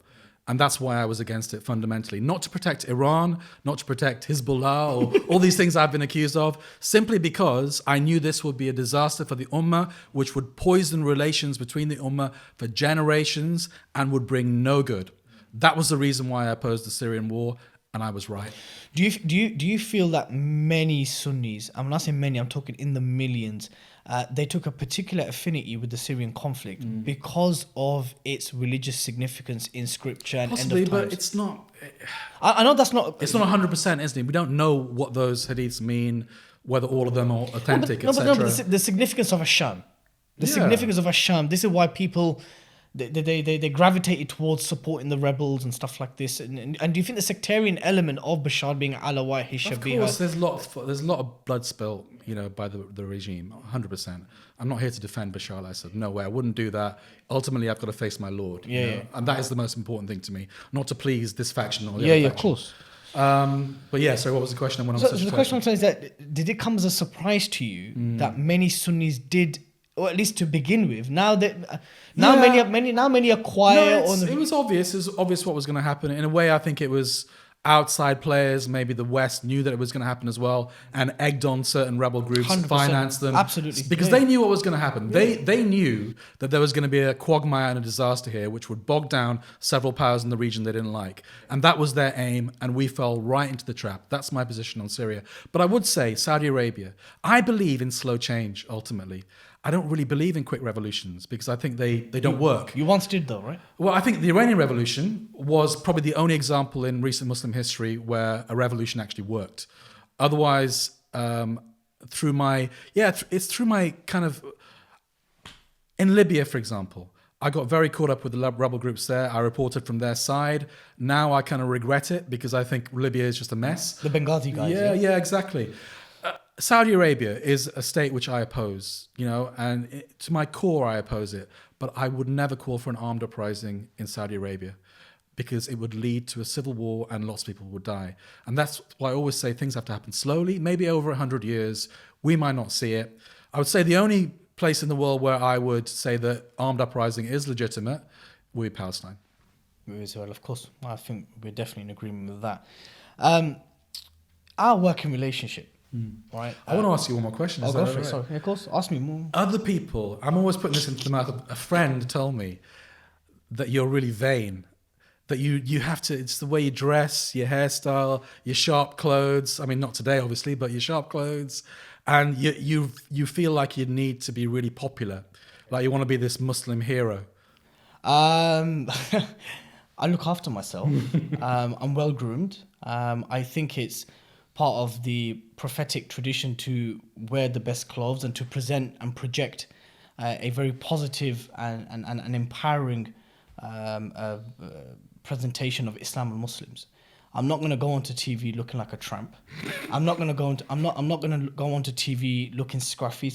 Speaker 3: And that's why I was against it fundamentally. Not to protect Iran, not to protect Hezbollah, or all these things I've been accused of, simply because I knew this would be a disaster for the Ummah, which would poison relations between the Ummah for generations and would bring no good. That was the reason why I opposed the Syrian war, and I was right.
Speaker 2: Do you feel that many Sunnis, I'm not saying many, I'm talking in the millions, they took a particular affinity with the Syrian conflict because of its religious significance in scripture and
Speaker 3: Possibly,
Speaker 2: end of times?
Speaker 3: but it's not.
Speaker 2: I know that's not.
Speaker 3: It's not 100%, isn't it? We don't know what those hadiths mean, whether all of them are authentic, etc.
Speaker 2: But the significance of Asham, significance of Asham. This is why people they gravitated towards supporting the rebels and stuff like this. And do you think the sectarian element of Bashar being Alawite, his Shabiha?
Speaker 3: Of course, there's a lot of blood spilt, by the regime. 100%. I'm not here to defend Bashar al Assad. No way. I wouldn't do that. Ultimately, I've got to face my Lord.
Speaker 2: Yeah.
Speaker 3: And that is the most important thing to me, not to please this faction or the
Speaker 2: Yeah,
Speaker 3: other
Speaker 2: yeah,
Speaker 3: faction.
Speaker 2: of course.
Speaker 3: But yeah, so what was the question?
Speaker 2: So the question I'm saying is that did it come as a surprise to you that many Sunnis did, or at least to begin with, many acquire?
Speaker 3: It was obvious. It was obvious what was going to happen. In a way, I think it was outside players, maybe the West knew that it was going to happen as well, and egged on certain rebel groups,
Speaker 2: 100%.
Speaker 3: financed them,
Speaker 2: Absolutely,
Speaker 3: because they knew what was going to happen. They knew that there was going to be a quagmire and a disaster here, which would bog down several powers in the region they didn't like, and that was their aim. And we fell right into the trap. That's my position on Syria. But I would say Saudi Arabia. I believe in slow change. Ultimately, I don't really believe in quick revolutions because I think they don't work.
Speaker 2: You once did though, right?
Speaker 3: Well, I think the Iranian Revolution was probably the only example in recent Muslim history where a revolution actually worked. Otherwise, through my kind of, in Libya, for example, I got very caught up with the rebel groups there. I reported from their side. Now I kind of regret it because I think Libya is just a mess.
Speaker 2: The Benghazi guys.
Speaker 3: Yeah, exactly. Saudi Arabia is a state which I oppose, and to my core I oppose it. But I would never call for an armed uprising in Saudi Arabia because it would lead to a civil war and lots of people would die. And that's why I always say things have to happen slowly, maybe over 100 years. We might not see it. I would say the only place in the world where I would say that armed uprising is legitimate would be Palestine.
Speaker 2: Well, of course. I think we're definitely in agreement with that. Our working relationship. Right.
Speaker 3: I want to ask you one more question.
Speaker 2: I'll go for it. Sorry. Yeah, of course. Ask me more.
Speaker 3: Other people, I'm always putting this into the mouth of a friend told me that you're really vain, that you have to, it's the way you dress, your hairstyle, your sharp clothes. I mean, not today, obviously, but your sharp clothes. And you feel like you need to be really popular. Like you want to be this Muslim hero.
Speaker 2: I look after myself. I'm well groomed. I think it's part of the prophetic tradition to wear the best clothes and to present and project a very positive and empowering presentation of Islam and Muslims. I'm not going to go onto TV looking like a tramp. I'm not going to go onto TV looking scruffy.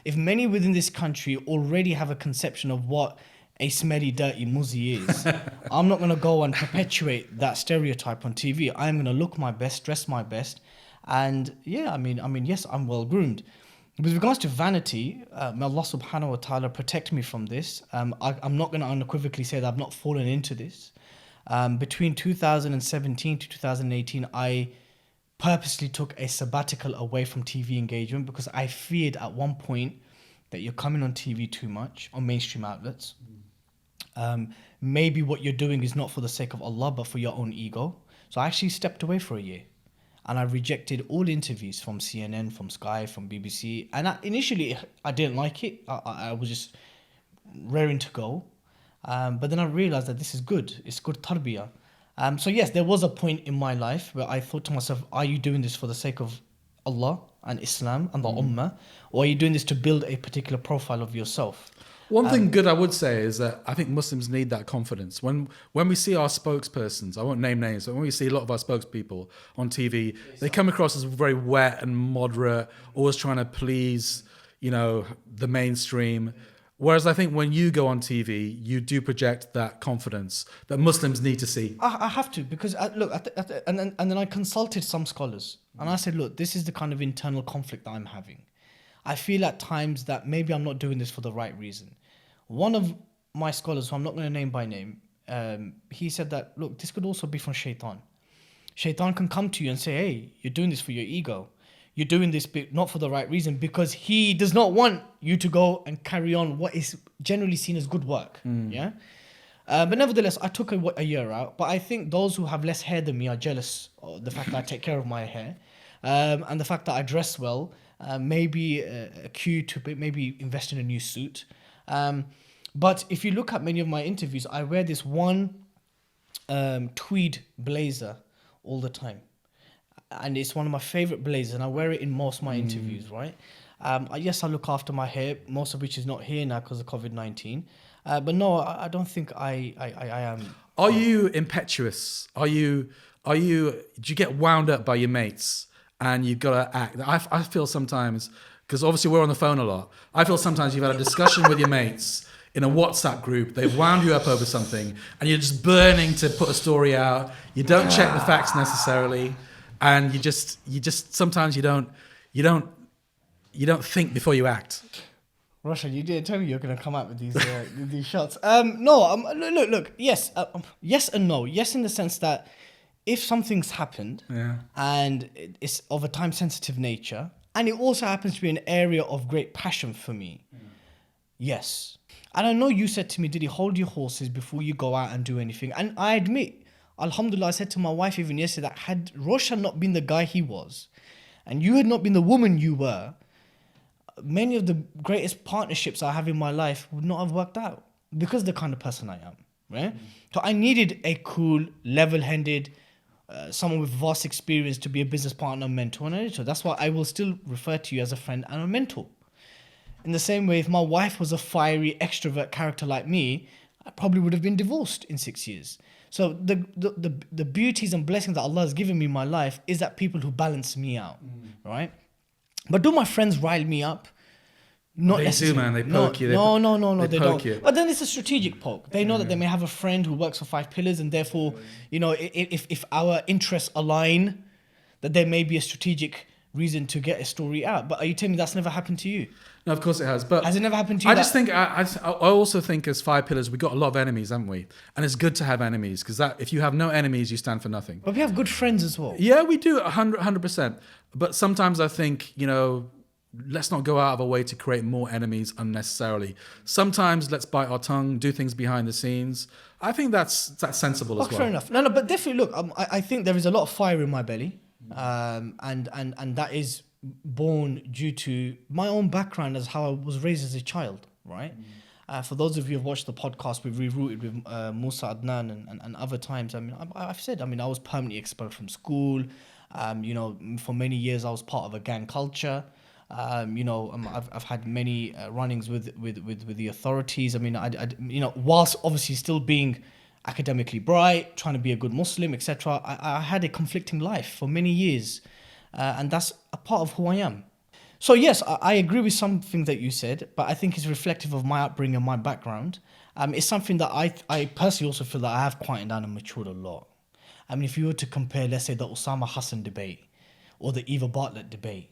Speaker 2: If many within this country already have a conception of what a smelly, dirty muzzy is, I'm not going to go and perpetuate that stereotype on TV. I'm going to look my best, dress my best, and yeah, I mean, yes, I'm well groomed. With regards to vanity, may Allah subhanahu wa ta'ala protect me from this. I'm not going to unequivocally say that I've not fallen into this. Between 2017 to 2018, I purposely took a sabbatical away from TV engagement because I feared at one point that you're coming on TV too much, on mainstream outlets. Maybe what you're doing is not for the sake of Allah, but for your own ego. So I actually stepped away for a year. And I rejected all interviews from CNN, from Sky, from BBC. And initially, I didn't like it. I was just raring to go. But then I realized that this is good. It's good tarbiyah. So yes, there was a point in my life where I thought to myself, are you doing this for the sake of Allah and Islam and the Ummah? Or are you doing this to build a particular profile of yourself?
Speaker 3: One thing good I would say is that I think Muslims need that confidence. When we see our spokespersons, I won't name names, but when we see a lot of our spokespeople on TV, they come across as very wet and moderate, always trying to please, the mainstream. Whereas I think when you go on TV, you do project that confidence that Muslims need to see.
Speaker 2: I have to, because and then I consulted some scholars and I said, look, this is the kind of internal conflict that I'm having. I feel at times that maybe I'm not doing this for the right reason. One of my scholars, who I'm not going to name by name, he said that, look, this could also be from shaitan. Shaitan can come to you and say, hey, you're doing this for your ego. You're doing this not for the right reason, because he does not want you to go and carry on what is generally seen as good work. Yeah. But nevertheless, I took a year out. But I think those who have less hair than me are jealous of the fact that I take care of my hair, and the fact that I dress well. Maybe a cue to maybe invest in a new suit. But if you look at many of my interviews, I wear this one tweed blazer all the time. And it's one of my favorite blazers, and I wear it in most of my interviews, right? Yes, I look after my hair, most of which is not here now because of COVID-19. But no, I don't think I am.
Speaker 3: Are you impetuous? Do you get wound up by your mates and you've got to act? I feel sometimes, because obviously we're on the phone a lot, I feel sometimes you've had a discussion with your mates in a WhatsApp group, they've wound you up over something, and you're just burning to put a story out. You don't check the facts necessarily. And you just sometimes you don't think before you act.
Speaker 2: Roshan, you didn't tell me you're going to come out with these shots. No, look. Yes, yes and no. Yes, in the sense that if something's happened and it's of a time-sensitive nature, and it also happens to be an area of great passion for me, yes. And I know you said to me, Dilly, hold your horses before you go out and do anything. And I admit, Alhamdulillah, I said to my wife even yesterday that had Roshan not been the guy he was, and you had not been the woman you were, many of the greatest partnerships I have in my life would not have worked out, because of the kind of person I am, right? So I needed a cool, level-headed, someone with vast experience to be a business partner, mentor, and editor. That's why I will still refer to you as a friend and a mentor. In the same way, if my wife was a fiery, extrovert character like me, I probably would have been divorced in 6 years. So the beauties and blessings that Allah has given me in my life is that people who balance me out, right? But do my friends rile me up? Not
Speaker 3: they
Speaker 2: necessarily.
Speaker 3: do, man. They poke you.
Speaker 2: No, they don't.
Speaker 3: You.
Speaker 2: But then it's a strategic poke. They know that they may have a friend who works for 5Pillars, and therefore, if our interests align, that there may be a strategic reason to get a story out. But are you telling me that's never happened to you?
Speaker 3: No, of course it has. But
Speaker 2: has it never happened to you?
Speaker 3: I also think as 5Pillars, we've got a lot of enemies, haven't we? And it's good to have enemies, because if you have no enemies, you stand for nothing.
Speaker 2: But we have good friends as well.
Speaker 3: Yeah, we do, 100%. But sometimes I think, let's not go out of our way to create more enemies unnecessarily. Sometimes let's bite our tongue, do things behind the scenes. I think that's sensible as well.
Speaker 2: Fair enough. No, but definitely, look, I think there is a lot of fire in my belly. And that is born due to my own background as how I was raised as a child, right? For those of you who have watched the podcast, we've rerouted with Musa Adnan and other times. I mean, I've said, I was permanently expelled from school. For many years I was part of a gang culture. I've had many run-ins with the authorities. I mean, whilst obviously still being academically bright, trying to be a good Muslim, etc., I had a conflicting life for many years, and that's a part of who I am. So yes, I agree with something that you said, but I think it's reflective of my upbringing and my background. It's something that I personally also feel that I have quieted down and matured a lot. I mean, if you were to compare, let's say, the Osama Hassan debate or the Eva Bartlett debate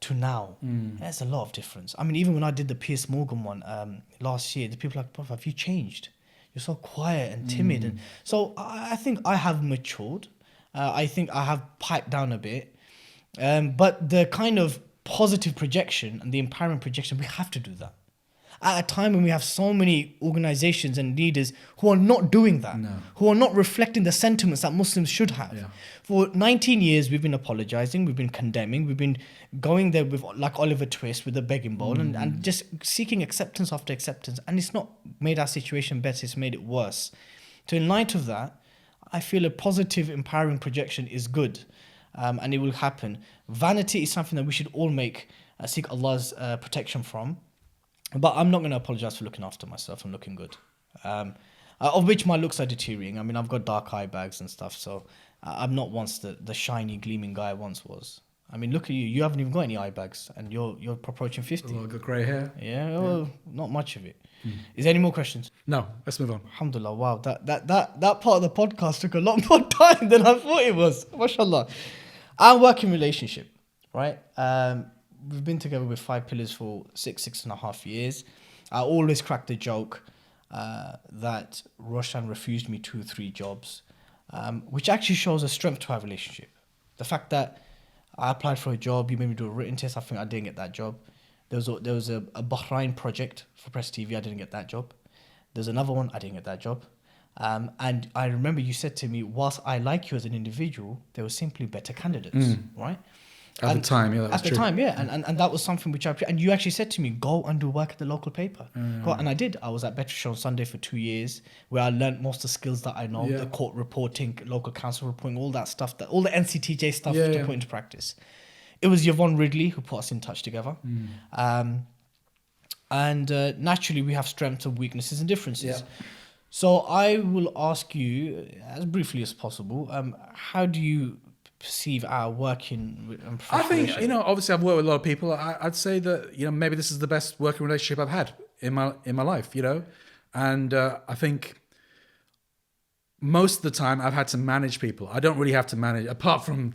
Speaker 2: to now, there's a lot of difference. I mean, even when I did the Piers Morgan one last year, the people are like, "Bro, have you changed? You're so quiet and timid." And so I think I have matured. I think I have piped down a bit. But the kind of positive projection and the empowering projection, we have to do that. At a time when we have so many organizations and leaders who are not doing that, who are not reflecting the sentiments that Muslims should have. Yeah. For 19 years, we've been apologizing, we've been condemning, we've been going there with, like Oliver Twist, with a begging bowl and just seeking acceptance after acceptance. And it's not made our situation better, it's made it worse. So in light of that, I feel a positive, empowering projection is good, and it will happen. Vanity is something that we should all seek Allah's protection from. But I'm not going to apologize for looking after myself and looking good. Of which my looks are deteriorating. I mean, I've got dark eye bags and stuff, so I'm not once the shiny, gleaming guy I once was. I mean, look at you. You haven't even got any eye bags, and you're approaching 50.
Speaker 3: I've got grey hair.
Speaker 2: Yeah, well, not much of it. Is there any more questions?
Speaker 3: No, let's move on.
Speaker 2: Alhamdulillah, wow. That part of the podcast took a lot more time than I thought it was. MashaAllah. Our working relationship, right? We've been together with 5Pillars for 6.5 years. I always crack the joke that Roshan refused me 2 or 3 jobs, which actually shows a strength to our relationship. The fact that I applied for a job, you made me do a written test, I think I didn't get that job. There was a Bahrain project for Press TV, I didn't get that job. There's another one, I didn't get that job. And I remember you said to me, whilst I like you as an individual, there were simply better candidates, right?
Speaker 3: At the time, yeah, that was true.
Speaker 2: At the time, yeah. And that was something which and you actually said to me, go and do work at the local paper. Go, and I did. I was at Better on Sunday for 2 years, where I learned most of the skills that I know, the court reporting, local council reporting, all that stuff, all the NCTJ stuff to put into practice. It was Yvonne Ridley who put us in touch together. And naturally, we have strengths and weaknesses and differences. Yeah. So I will ask you, as briefly as possible, how do you perceive our working and professional
Speaker 3: relationship? Obviously I've worked with a lot of people. I'd say that, maybe this is the best working relationship I've had in my life, and I think most of the time I've had to manage people. I don't really have to manage, apart from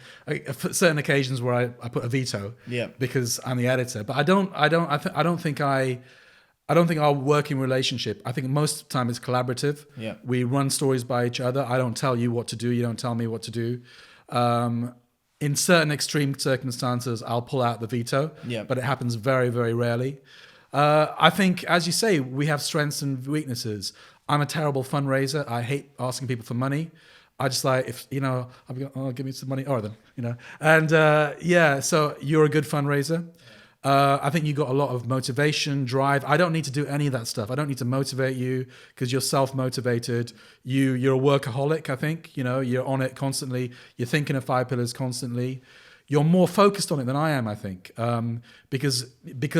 Speaker 3: certain occasions where I put a veto because I'm the editor, but I don't think our working relationship, I think most of the time it's collaborative. Yeah. We run stories by each other. I don't tell you what to do. You don't tell me what to do. In certain extreme circumstances, I'll pull out the veto, but it happens very, very rarely. I think, as you say, we have strengths and weaknesses. I'm a terrible fundraiser. I hate asking people for money. I just like, if, I'll be, give me some money. All right then, And so you're a good fundraiser. I think you got a lot of motivation, drive. I don't need to do any of that stuff. I don't need to motivate you because you're self-motivated. You're a workaholic, I think. You're on it constantly. You're thinking of 5Pillars constantly. You're more focused on it than I am, I think. Because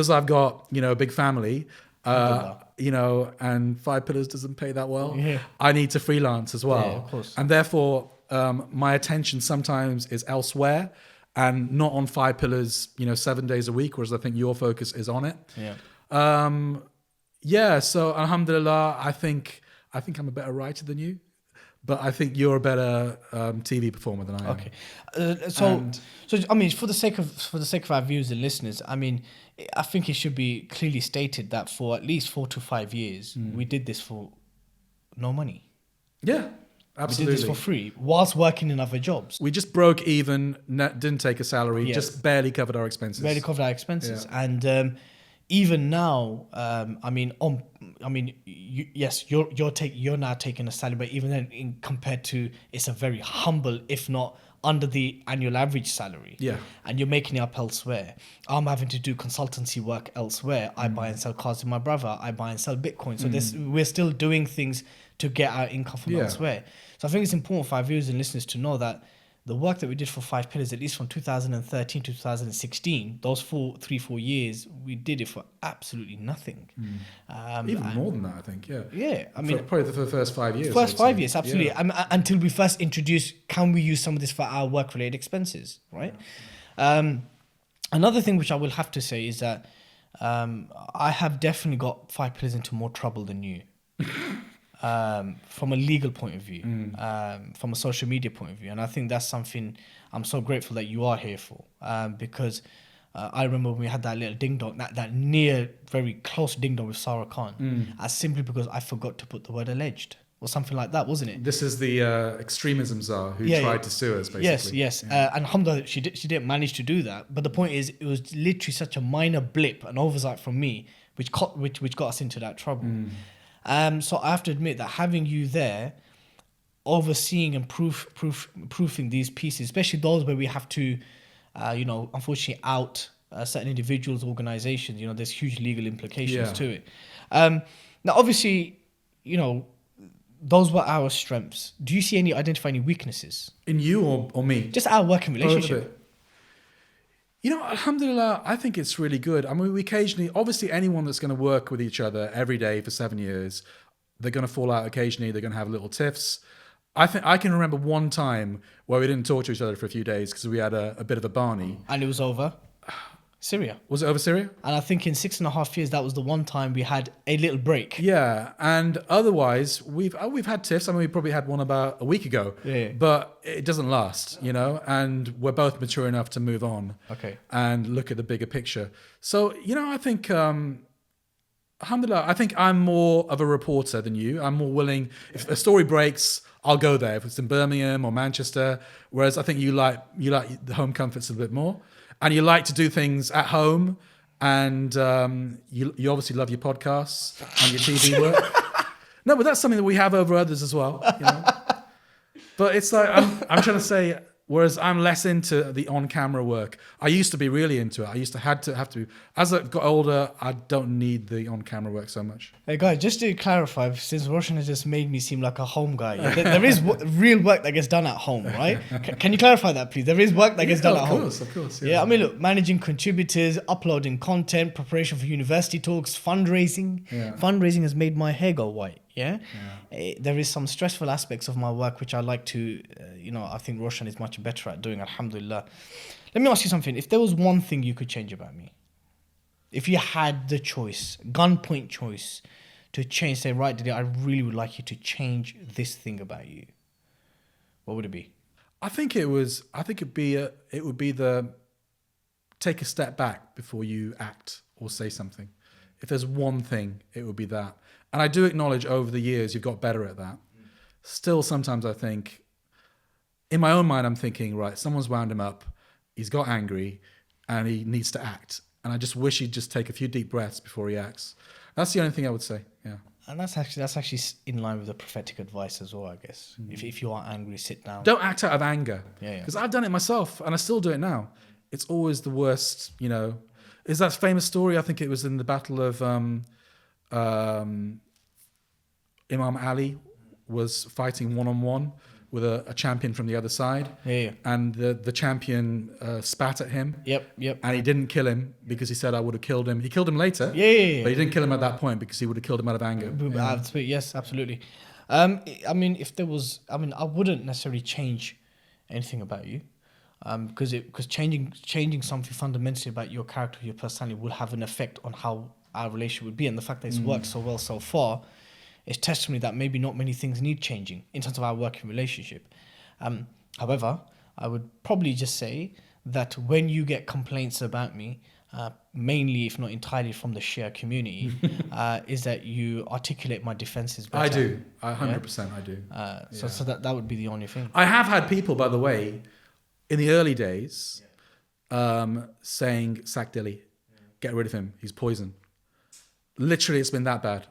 Speaker 3: I've got, a big family, and 5Pillars doesn't pay that well. Yeah. I need to freelance as well.
Speaker 2: Yeah, of course.
Speaker 3: And therefore, my attention sometimes is elsewhere. And not on 5Pillars, 7 days a week, whereas I think your focus is on it. Yeah. So alhamdulillah, I think I'm a better writer than you, but I think you're a better TV performer than I am.
Speaker 2: Okay. So I mean, for the sake of our viewers and listeners, I mean, I think it should be clearly stated that for at least 4 to 5 years, we did this for no money.
Speaker 3: Yeah. Absolutely.
Speaker 2: We did this for free whilst working in other jobs.
Speaker 3: We just broke even, didn't take a salary, just barely covered our expenses.
Speaker 2: Yeah. And even now, you're now taking a salary, but even then, compared to, it's a very humble, if not under the annual average salary.
Speaker 3: Yeah.
Speaker 2: And you're making it up elsewhere. I'm having to do consultancy work elsewhere. I buy and sell cars with my brother. I buy and sell Bitcoin. So we're still doing things to get our income from elsewhere. So I think it's important for our viewers and listeners to know that the work that we did for 5Pillars, at least from 2013 to 2016, those 4 years, we did it for absolutely nothing.
Speaker 3: Even more than that, I think, yeah.
Speaker 2: Yeah, I mean...
Speaker 3: Probably for the first 5 years.
Speaker 2: First 5 years, absolutely. Yeah. Until we first introduced, can we use some of this for our work-related expenses, right? Another thing which I will have to say is that I have definitely got 5Pillars into more trouble than you. From a legal point of view, from a social media point of view. And I think that's something I'm so grateful that you are here for. Because I remember when we had that little ding-dong, that near, very close ding-dong with Sarah Khan, simply because I forgot to put the word alleged. Or something like that, wasn't it?
Speaker 3: This is the extremism czar who tried to sue us, basically.
Speaker 2: Yes. And alhamdulillah, she didn't manage to do that. But the point is, it was literally such a minor blip, an oversight from me, which got us into that trouble. So I have to admit that having you there, overseeing and proofing these pieces, especially those where we have to, unfortunately out certain individuals, organizations, there's huge legal implications to it. Now, obviously, those were our strengths. Do you see identify any weaknesses?
Speaker 3: In you or me?
Speaker 2: Just our working relationship.
Speaker 3: Alhamdulillah, I think it's really good. I mean, we occasionally, obviously anyone that's going to work with each other every day for 7 years, they're going to fall out occasionally. They're going to have little tiffs. I think I can remember one time where we didn't talk to each other for a few days because we had a bit of a Barney.
Speaker 2: And it was over. Syria.
Speaker 3: Was it over Syria?
Speaker 2: And I think in 6.5 years, that was the one time we had a little break.
Speaker 3: Yeah, and otherwise we've had tiffs. I mean, we probably had one about a week ago.
Speaker 2: Yeah.
Speaker 3: But it doesn't last, you know. And we're both mature enough to move on.
Speaker 2: Okay.
Speaker 3: And look at the bigger picture. So you know, I think, alhamdulillah, I think I'm more of a reporter than you. I'm more willing. If a story breaks, I'll go there. If it's in Birmingham or Manchester, whereas I think you like the home comforts a bit more. And you like to do things at home, and you obviously love your podcasts and your TV work. No, but that's something that we have over others as well. You know? But it's like I'm trying to say. Whereas I'm less into the on-camera work. I used to be really into it. I used to have to. As I got older, I don't need the on-camera work so much.
Speaker 2: Hey guys, just to clarify, since Roshan has just made me seem like a home guy, there is real work that gets done at home, right? Can you clarify that, please? There is work that gets done at home.
Speaker 3: Of course.
Speaker 2: Yeah, I mean, look, managing contributors, uploading content, preparation for university talks, fundraising.
Speaker 3: Yeah.
Speaker 2: Fundraising has made my hair go white. Yeah. There is some stressful aspects of my work which I like to, I think Roshan is much better at doing, alhamdulillah. Let me ask you something. If there was one thing you could change about me, if you had the choice, gunpoint choice, to change, say, right, Dilly, I really would like you to change this thing about you, what would it be?
Speaker 3: I think it would be the take a step back before you act or say something. If there's one thing, it would be that. And I do acknowledge over the years you've got better at that. Still, sometimes I think, in my own mind, I'm thinking, right, someone's wound him up, he's got angry, and he needs to act. And I just wish he'd just take a few deep breaths before he acts. That's the only thing I would say, yeah.
Speaker 2: And that's actually in line with the prophetic advice as well, I guess. If you are angry, sit down.
Speaker 3: Don't act out of anger.
Speaker 2: Yeah.
Speaker 3: Because I've done it myself, and I still do it now. It's always the worst, you know. Is that famous story? I think it was in the battle of Imam Ali was fighting one-on-one with a champion from the other side.
Speaker 2: Yeah.
Speaker 3: And the champion spat at him.
Speaker 2: Yep.
Speaker 3: And he didn't kill him because he said, I would have killed him. He killed him later.
Speaker 2: Yeah.
Speaker 3: But he didn't kill him at that point because he would have killed him out of anger.
Speaker 2: Yes, absolutely. I mean, if there was, I wouldn't necessarily change anything about you. Because changing something fundamentally about your character, your personality, will have an effect on how our relationship would be. And the fact that it's worked so well so far is testimony that maybe not many things need changing in terms of our working relationship. However, I would probably just say that when you get complaints about me, mainly, if not entirely, from the Shia community, is that you articulate my defenses better.
Speaker 3: I do. 100% I do.
Speaker 2: So that would be the only thing.
Speaker 3: I have had people, by the way, in the early days, saying, sack Dilly, get rid of him, he's poison. Literally, it's been that bad.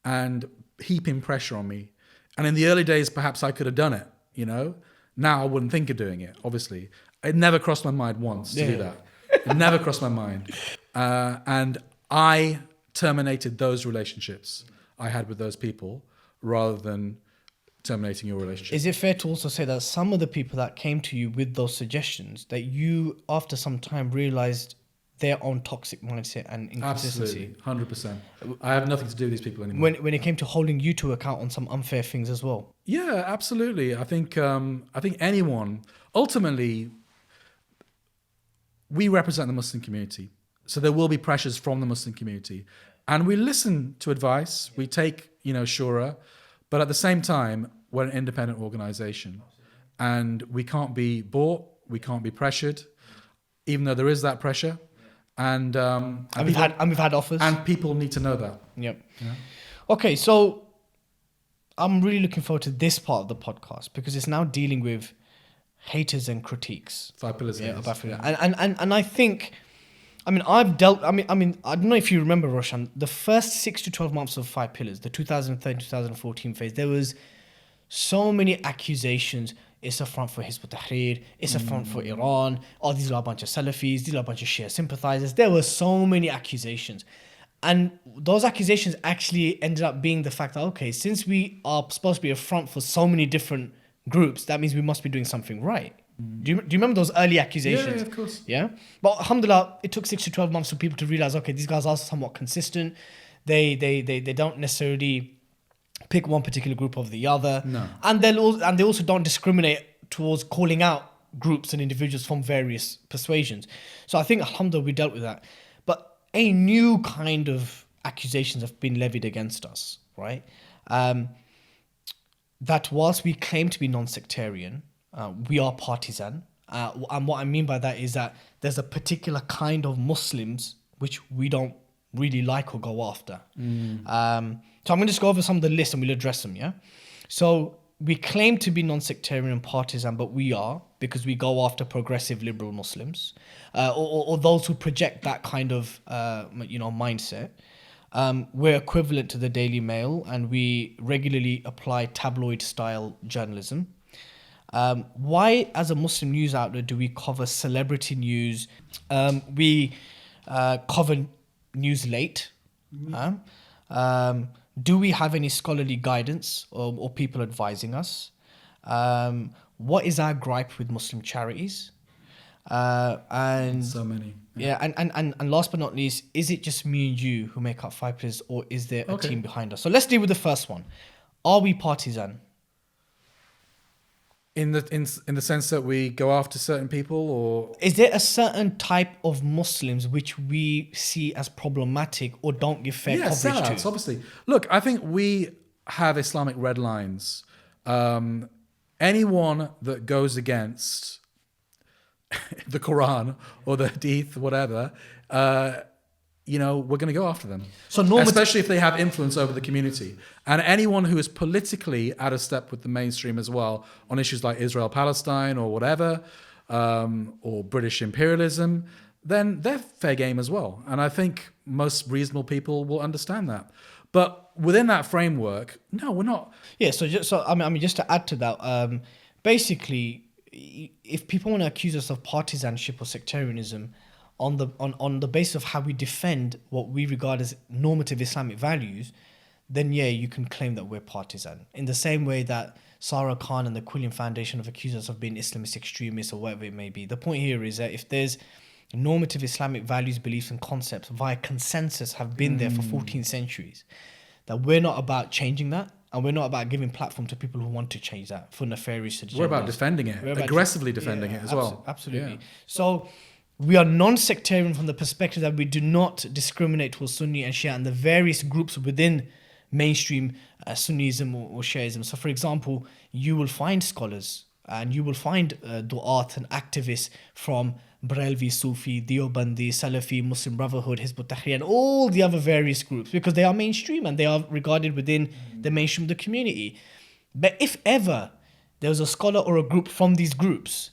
Speaker 3: And heaping pressure on me. And in the early days, perhaps I could have done it, you know? Now I wouldn't think of doing it, obviously. It never crossed my mind once to do that. It never crossed my mind. And I terminated those relationships I had with those people rather than terminating your relationship.
Speaker 2: Is it fair to also say that some of the people that came to you with those suggestions, that you, after some time, realized their own toxic mindset and inconsistency?
Speaker 3: Absolutely, 100%. I have nothing to do with these people anymore.
Speaker 2: When it came to holding you to account on some unfair things as well?
Speaker 3: Yeah, absolutely. I think anyone, ultimately, we represent the Muslim community. So there will be pressures from the Muslim community. And we listen to advice, we take, shura, but at the same time, we're an independent organization. And we can't be bought, we can't be pressured, even though there is that pressure. And we've had offers. And people need to know that.
Speaker 2: Yep. Yeah. Okay, so I'm really looking forward to this part of the podcast because it's now dealing with haters and critiques.
Speaker 3: 5 Pillars.
Speaker 2: Yeah, and I think, I don't know if you remember, Roshan, the first 6 to 12 months of 5 Pillars, the 2013-2014 phase, there was so many accusations. It's a front for Hizb ut-Tahrir, it's a front for Iran, these are a bunch of Salafis, these are a bunch of Shia sympathizers. There were so many accusations. And those accusations actually ended up being the fact that, okay, since we are supposed to be a front for so many different groups, that means we must be doing something right. Do you remember those early accusations?
Speaker 3: Yeah, of course.
Speaker 2: Yeah? But alhamdulillah, it took 6 to 12 months for people to realize, okay, these guys are somewhat consistent. They don't necessarily pick one particular group over the other.
Speaker 3: No.
Speaker 2: And they also don't discriminate towards calling out groups and individuals from various persuasions. So I think, alhamdulillah, we dealt with that. But a new kind of accusations have been levied against us, right? That whilst we claim to be non-sectarian, we are partisan. And what I mean by that is that there's a particular kind of Muslims which we don't really like or go after. So I'm going to just go over some of the lists and we'll address them, yeah? So we claim to be non-sectarian and partisan, but we are, because we go after progressive liberal Muslims, or those who project that kind of mindset. We're equivalent to the Daily Mail, and we regularly apply tabloid-style journalism. Why, as a Muslim news outlet, do we cover celebrity news? We cover news late. Do we have any scholarly guidance or people advising us? What is our gripe with Muslim charities? And
Speaker 3: so many.
Speaker 2: Yeah, and last but not least, is it just me and you who make up 5Pillars, or is there a team behind us? So let's deal with the first one. Are we partisan?
Speaker 3: In the sense that we go after certain people, or
Speaker 2: is there a certain type of Muslims which we see as problematic or don't give fair coverage
Speaker 3: sellouts,
Speaker 2: to?
Speaker 3: obviously. Look, I think we have Islamic red lines. Anyone that goes against the Quran or the Hadith, whatever, we're going to go after them. So especially if they have influence over the community. And anyone who is politically out of step with the mainstream as well on issues like Israel-Palestine or whatever, or British imperialism, then they're fair game as well. And I think most reasonable people will understand that. But within that framework, no, we're not. Yeah,
Speaker 2: just to add to that, basically, if people want to accuse us of partisanship or sectarianism on the basis of how we defend what we regard as normative Islamic values, then yeah, you can claim that we're partisan. In the same way that Sarah Khan and the Quillian Foundation have accused us of being Islamist extremists or whatever it may be. The point here is that if there's normative Islamic values, beliefs and concepts via consensus have been there for 14 centuries, that we're not about changing that. And we're not about giving platform to people who want to change that for nefarious agendas.
Speaker 3: We're about defending it, aggressively defending it as well.
Speaker 2: Absolutely. Yeah. So we are non-sectarian from the perspective that we do not discriminate towards Sunni and Shia and the various groups within mainstream Sunnism or Shiaism. So for example, you will find scholars and you will find du'at and activists from Barelvi, Sufi, Deobandi, Salafi, Muslim Brotherhood, Hizb ut-Tahrir, and all the other various groups, because they are mainstream and they are regarded within the mainstream of the community. But if ever there was a scholar or a group from these groups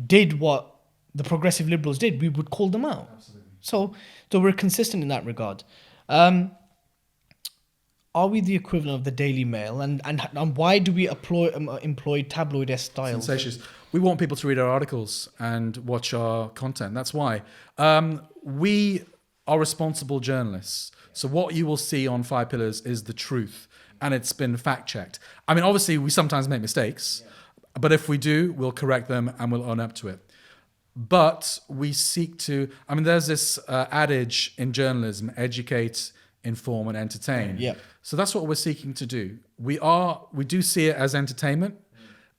Speaker 2: did what the progressive liberals did, we would call them out. Absolutely. So we're consistent in that regard. Are we the equivalent of the Daily Mail? And why do we employ tabloid-esque styles?
Speaker 3: Sensations. We want people to read our articles and watch our content. That's why. We are responsible journalists. So what you will see on 5Pillars is the truth. And it's been fact-checked. I mean, obviously, we sometimes make mistakes. But if we do, we'll correct them and we'll own up to it. But we seek to... I mean, there's this adage in journalism, educate, inform and entertain.
Speaker 2: Yeah.
Speaker 3: So that's what we're seeking to do. We do see it as entertainment.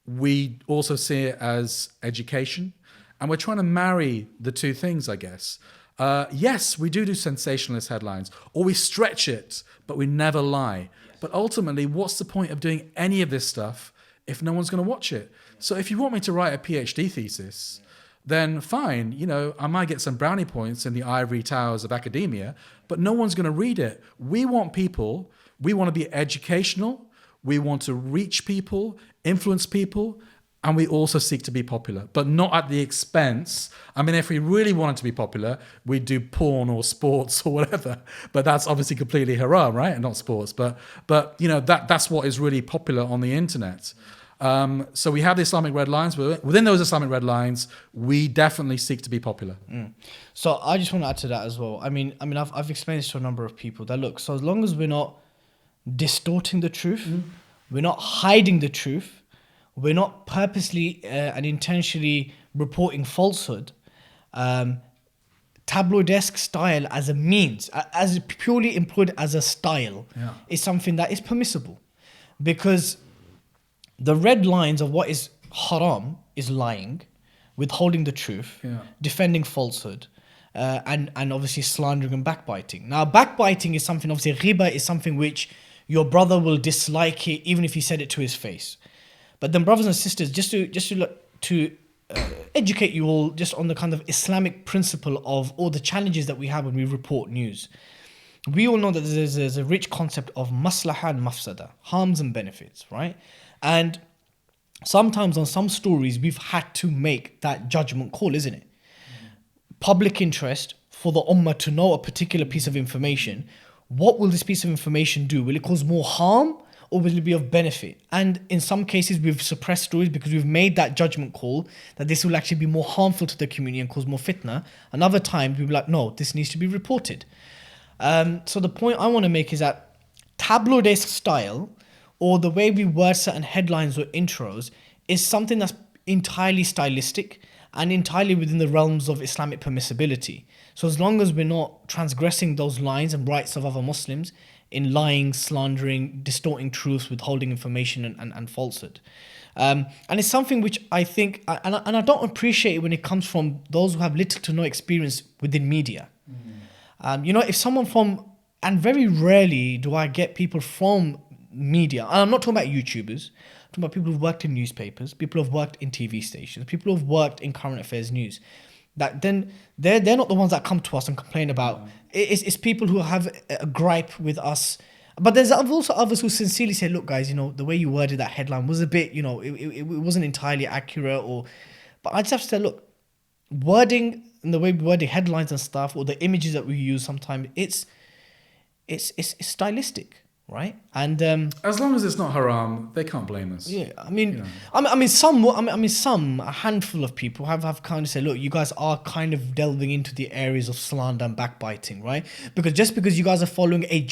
Speaker 3: We also see it as education. And we're trying to marry the two things, I guess. Yes, we do sensationalist headlines, or we stretch it, but we never lie. Yes. But ultimately, what's the point of doing any of this stuff if no one's going to watch it? So if you want me to write a PhD thesis, then fine, I might get some brownie points in the ivory towers of academia, but no one's going to read it. We want to be educational, we want to reach people, influence people, and we also seek to be popular, but not at the expense. I mean, if we really wanted to be popular, we'd do porn or sports or whatever, but that's obviously completely haram, right? And not sports, but that's what is really popular on the internet. So we have the Islamic red lines. Within those Islamic red lines, we definitely seek to be popular.
Speaker 2: So I just want to add to that as well. I mean, I've explained this to a number of people that look. So as long as we're not distorting the truth, we're not hiding the truth, we're not purposely and intentionally reporting falsehood. Tabloid-esque style as a means, as purely employed as a style, is something that is permissible. because the red lines of what is haram is lying, withholding the truth, defending falsehood, and obviously slandering and backbiting. Now, backbiting is something, obviously, ghiba is something which your brother will dislike it even if he said it to his face. But then, brothers and sisters, just to educate you all just on the kind of Islamic principle of all the challenges that we have when we report news. We all know that there's a rich concept of maslaha and mafsada, harms and benefits, right? And sometimes on some stories, we've had to make that judgment call, isn't it? Public interest for the ummah to know a particular piece of information. What will this piece of information do? Will it cause more harm or will it be of benefit? And in some cases, we've suppressed stories because we've made that judgment call that this will actually be more harmful to the community and cause more fitna. Another time, we'll be like, no, this needs to be reported. So the point I want to make is that tabloid-esque style, or the way we word certain headlines or intros, is something that's entirely stylistic and entirely within the realms of Islamic permissibility. So as long as we're not transgressing those lines and rights of other Muslims in lying, slandering, distorting truths, withholding information and falsehood. And it's something which I think, and I don't appreciate it when it comes from those who have little to no experience within media. If someone from, and very rarely do I get people from media, and I'm not talking about YouTubers, I'm talking about people who've worked in newspapers, people who've worked in TV stations, people who've worked in current affairs news, that then they're not the ones that come to us and complain about. It's people who have a gripe with us. But there's also others who sincerely say, look guys, the way you worded that headline was a bit, it wasn't entirely accurate, but I just have to say, look, wording and the way we word the headlines and stuff, or the images that we use sometimes, it's stylistic, right? And
Speaker 3: as long as it's not haram, they can't blame us.
Speaker 2: Yeah, I mean, a handful of people have kind of said, look, you guys are kind of delving into the areas of slander and backbiting, right? Because just because you guys are following a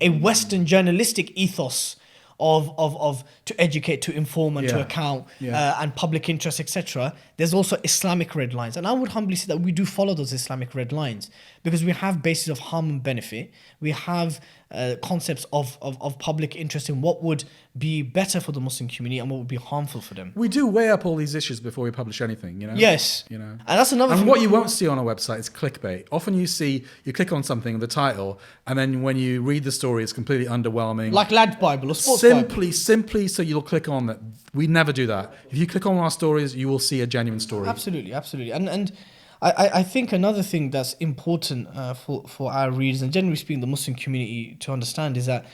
Speaker 2: Western journalistic ethos of to educate, to inform, and to account, and public interest, etc. There's also Islamic red lines, and I would humbly say that we do follow those Islamic red lines because we have bases of harm and benefit. We have concepts of public interest in what would be better for the Muslim community and what would be harmful for them.
Speaker 3: We do weigh up all these issues before we publish anything,
Speaker 2: Yes. And that's another thing.
Speaker 3: And what you won't see on a website is clickbait. Often you click on something, the title, and then when you read the story, it's completely underwhelming.
Speaker 2: Like Lad Bible or Sports Bible.
Speaker 3: Simply so you'll click on that. We never do that. If you click on our stories, you will see a genuine story.
Speaker 2: Absolutely. And I think another thing that's important for our readers and generally speaking the Muslim community to understand is that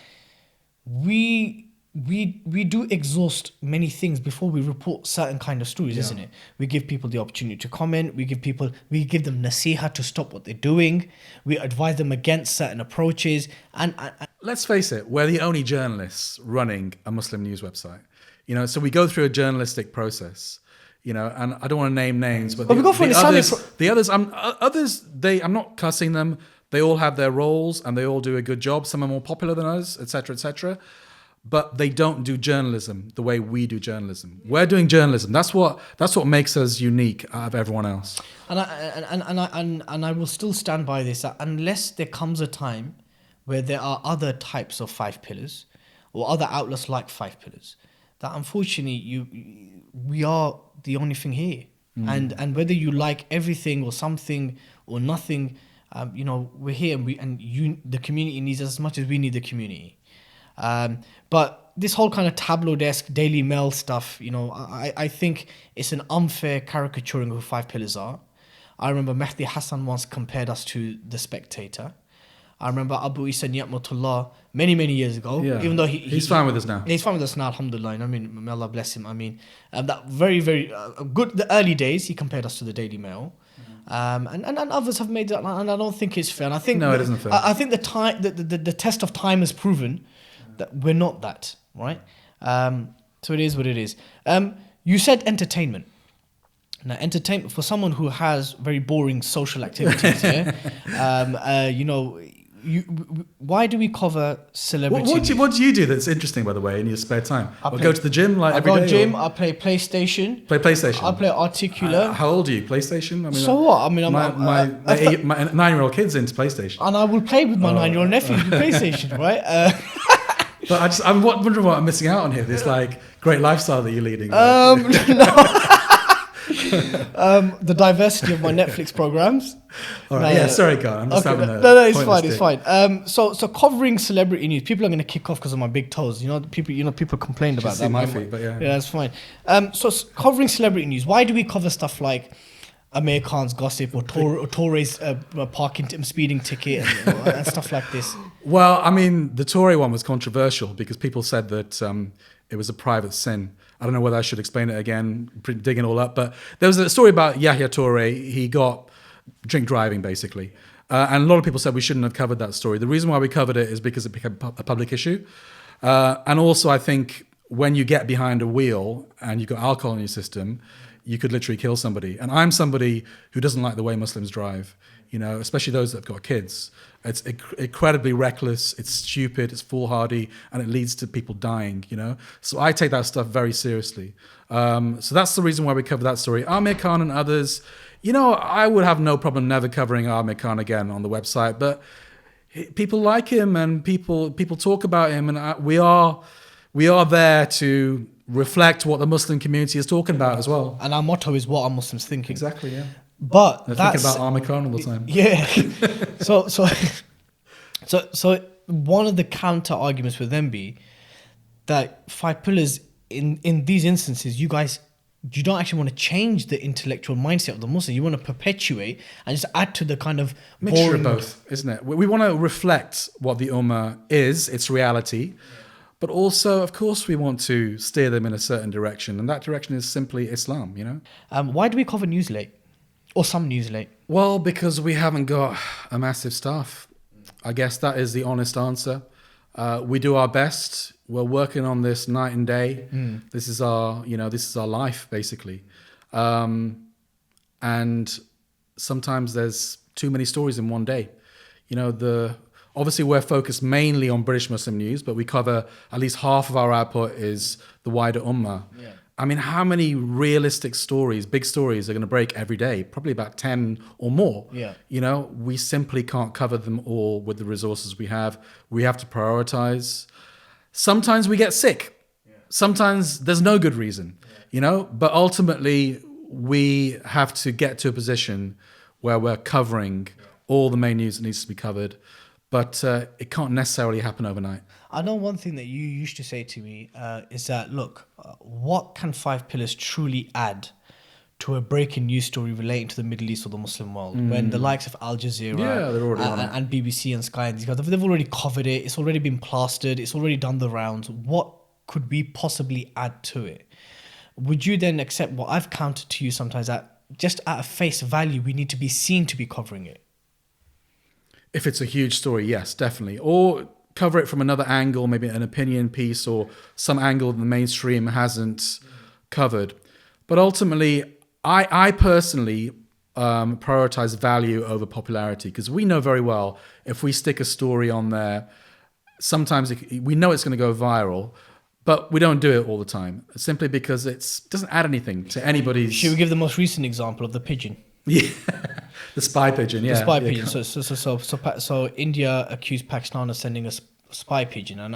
Speaker 2: we do exhaust many things before we report certain kind of stories, isn't it? We give people the opportunity to comment. We give them nasiha to stop what they're doing. We advise them against certain approaches. And
Speaker 3: let's face it, we're the only journalists running a Muslim news website. So we go through a journalistic process. And I don't want to name names, but
Speaker 2: we go for
Speaker 3: the others, I'm not cussing them. They all have their roles and they all do a good job. Some are more popular than us, etc., etc. But they don't do journalism the way we do journalism. We're doing journalism. That's what makes us unique out of everyone else.
Speaker 2: And I will still stand by this. That unless there comes a time where there are other types of 5 pillars or other outlets like 5 pillars, that unfortunately we are the only thing here. And whether you like everything or something or nothing, we're here and the community needs us as much as we need the community. But this whole kind of tabloid-esque Daily Mail stuff, I think it's an unfair caricaturing of who 5 pillars are. I remember Mehdi Hassan once compared us to The Spectator. I remember Abu Isa Ni'matullah many years ago. Yeah. Even though he's
Speaker 3: fine with us now.
Speaker 2: He's fine with us now, alhamdulillah. I mean, may Allah bless him. I mean, that very good. The early days, he compared us to the Daily Mail. And others have made that, and I don't think it's fair. And I think
Speaker 3: it isn't fair.
Speaker 2: I think the test of time has proven that we're not that, right? So it is what it is. You said entertainment. Now, entertainment for someone who has very boring social activities, why do we cover celebrity?
Speaker 3: What do you do that's interesting, by the way, in your spare time? I go to the gym every day?
Speaker 2: I go to the gym. I play PlayStation.
Speaker 3: Play PlayStation.
Speaker 2: I play Articular.
Speaker 3: How old are you? PlayStation? I mean,
Speaker 2: so what? I mean,
Speaker 3: my 9-year-old kid's into PlayStation,
Speaker 2: and I will play with my 9-year-old nephew with PlayStation, right?
Speaker 3: But I'm wondering what I'm missing out on here. This like great lifestyle that you're leading.
Speaker 2: The diversity of my Netflix programs.
Speaker 3: All right. Yeah. Sorry, go on. I'm just having a
Speaker 2: no, it's fine.
Speaker 3: pointless
Speaker 2: It's fine. So covering celebrity news, people are going to kick off because of my big toes. People complained about that.
Speaker 3: See my feet, but yeah.
Speaker 2: Yeah, that's fine. Covering celebrity news. Why do we cover stuff like Amir Khan's gossip or Torre's speeding ticket and stuff like this?
Speaker 3: Well, I mean, the Tory one was controversial because people said that it was a private sin. I don't know whether I should explain it again, digging it all up. But there was a story about Yahya Toure. He got drink driving, basically. And a lot of people said we shouldn't have covered that story. The reason why we covered it is because it became a public issue. And also, I think when you get behind a wheel and you've got alcohol in your system, you could literally kill somebody. And I'm somebody who doesn't like the way Muslims drive, especially those that have got kids. It's incredibly reckless, it's stupid, it's foolhardy, and it leads to people dying, So I take that stuff very seriously. So that's the reason why we cover that story. Amir Khan and others, I would have no problem never covering Amir Khan again on the website, but people like him and people talk about him, and we are there to reflect what the Muslim community is talking about as well.
Speaker 2: And our motto is what are Muslims thinking.
Speaker 3: Exactly, yeah.
Speaker 2: But
Speaker 3: they're thinking about Amir Khan all the time.
Speaker 2: Yeah. So one of the counter arguments would then be that 5 pillars in these instances, you don't actually want to change the intellectual mindset of the Muslim. You want to perpetuate and just add to the kind of
Speaker 3: mixture of both, isn't it? We want to reflect what the Ummah is, its reality. But also, of course, we want to steer them in a certain direction. And that direction is simply Islam,
Speaker 2: Why do we cover news late? Or some news late?
Speaker 3: Well, because we haven't got a massive staff. I guess that is the honest answer. We do our best. We're working on this night and day. This is our life, basically. And sometimes there's too many stories in one day. Obviously, we're focused mainly on British Muslim news, but we cover at least half of our output is the wider Ummah. Yeah. I mean, how many realistic stories, big stories, are going to break every day? Probably about 10 or more. Yeah. We simply can't cover them all with the resources we have. We have to prioritize. Sometimes we get sick. Yeah. Sometimes there's no good reason, But ultimately, we have to get to a position where we're covering all the main news that needs to be covered. But it can't necessarily happen overnight.
Speaker 2: I know one thing that you used to say to me is that, look, what can 5 pillars truly add to a breaking news story relating to the Middle East or the Muslim world? When the likes of Al Jazeera and BBC and Sky and these guys, they've already covered it. It's already been plastered. It's already done the rounds. What could we possibly add to it? Would you then accept what I've countered to you sometimes, that just at a face value, we need to be seen to be covering it?
Speaker 3: If it's a huge story, yes, definitely. Or cover it from another angle, maybe an opinion piece or some angle that the mainstream hasn't covered. But ultimately, I personally prioritize value over popularity, because we know very well if we stick a story on there, sometimes we know it's going to go viral, but we don't do it all the time, simply because it doesn't add anything to anybody's...
Speaker 2: Should we give the most recent example of the pigeon?
Speaker 3: Yeah, the spy pigeon. Yeah,
Speaker 2: the spy pigeon. So India accused Pakistan of sending a spy pigeon, and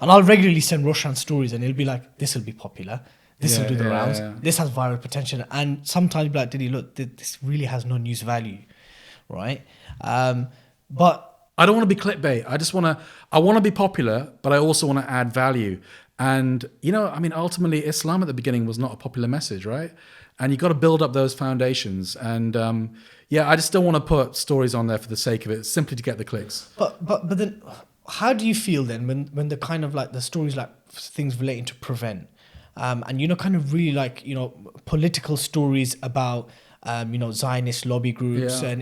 Speaker 2: I'll regularly send Roshan stories, and he'll be like, "This will be popular. This will do the rounds. Yeah. This has viral potential." And sometimes he'll be like, "Dilly, look, this really has no news value, right?" But
Speaker 3: I don't want to be clickbait. I want to be popular, but I also want to add value. And ultimately, Islam at the beginning was not a popular message, right? And you've got to build up those foundations. And I just don't want to put stories on there for the sake of it, simply to get the clicks.
Speaker 2: But then, how do you feel then when the kind of like the stories like things relating to prevent, and kind of really like political stories about Zionist lobby groups and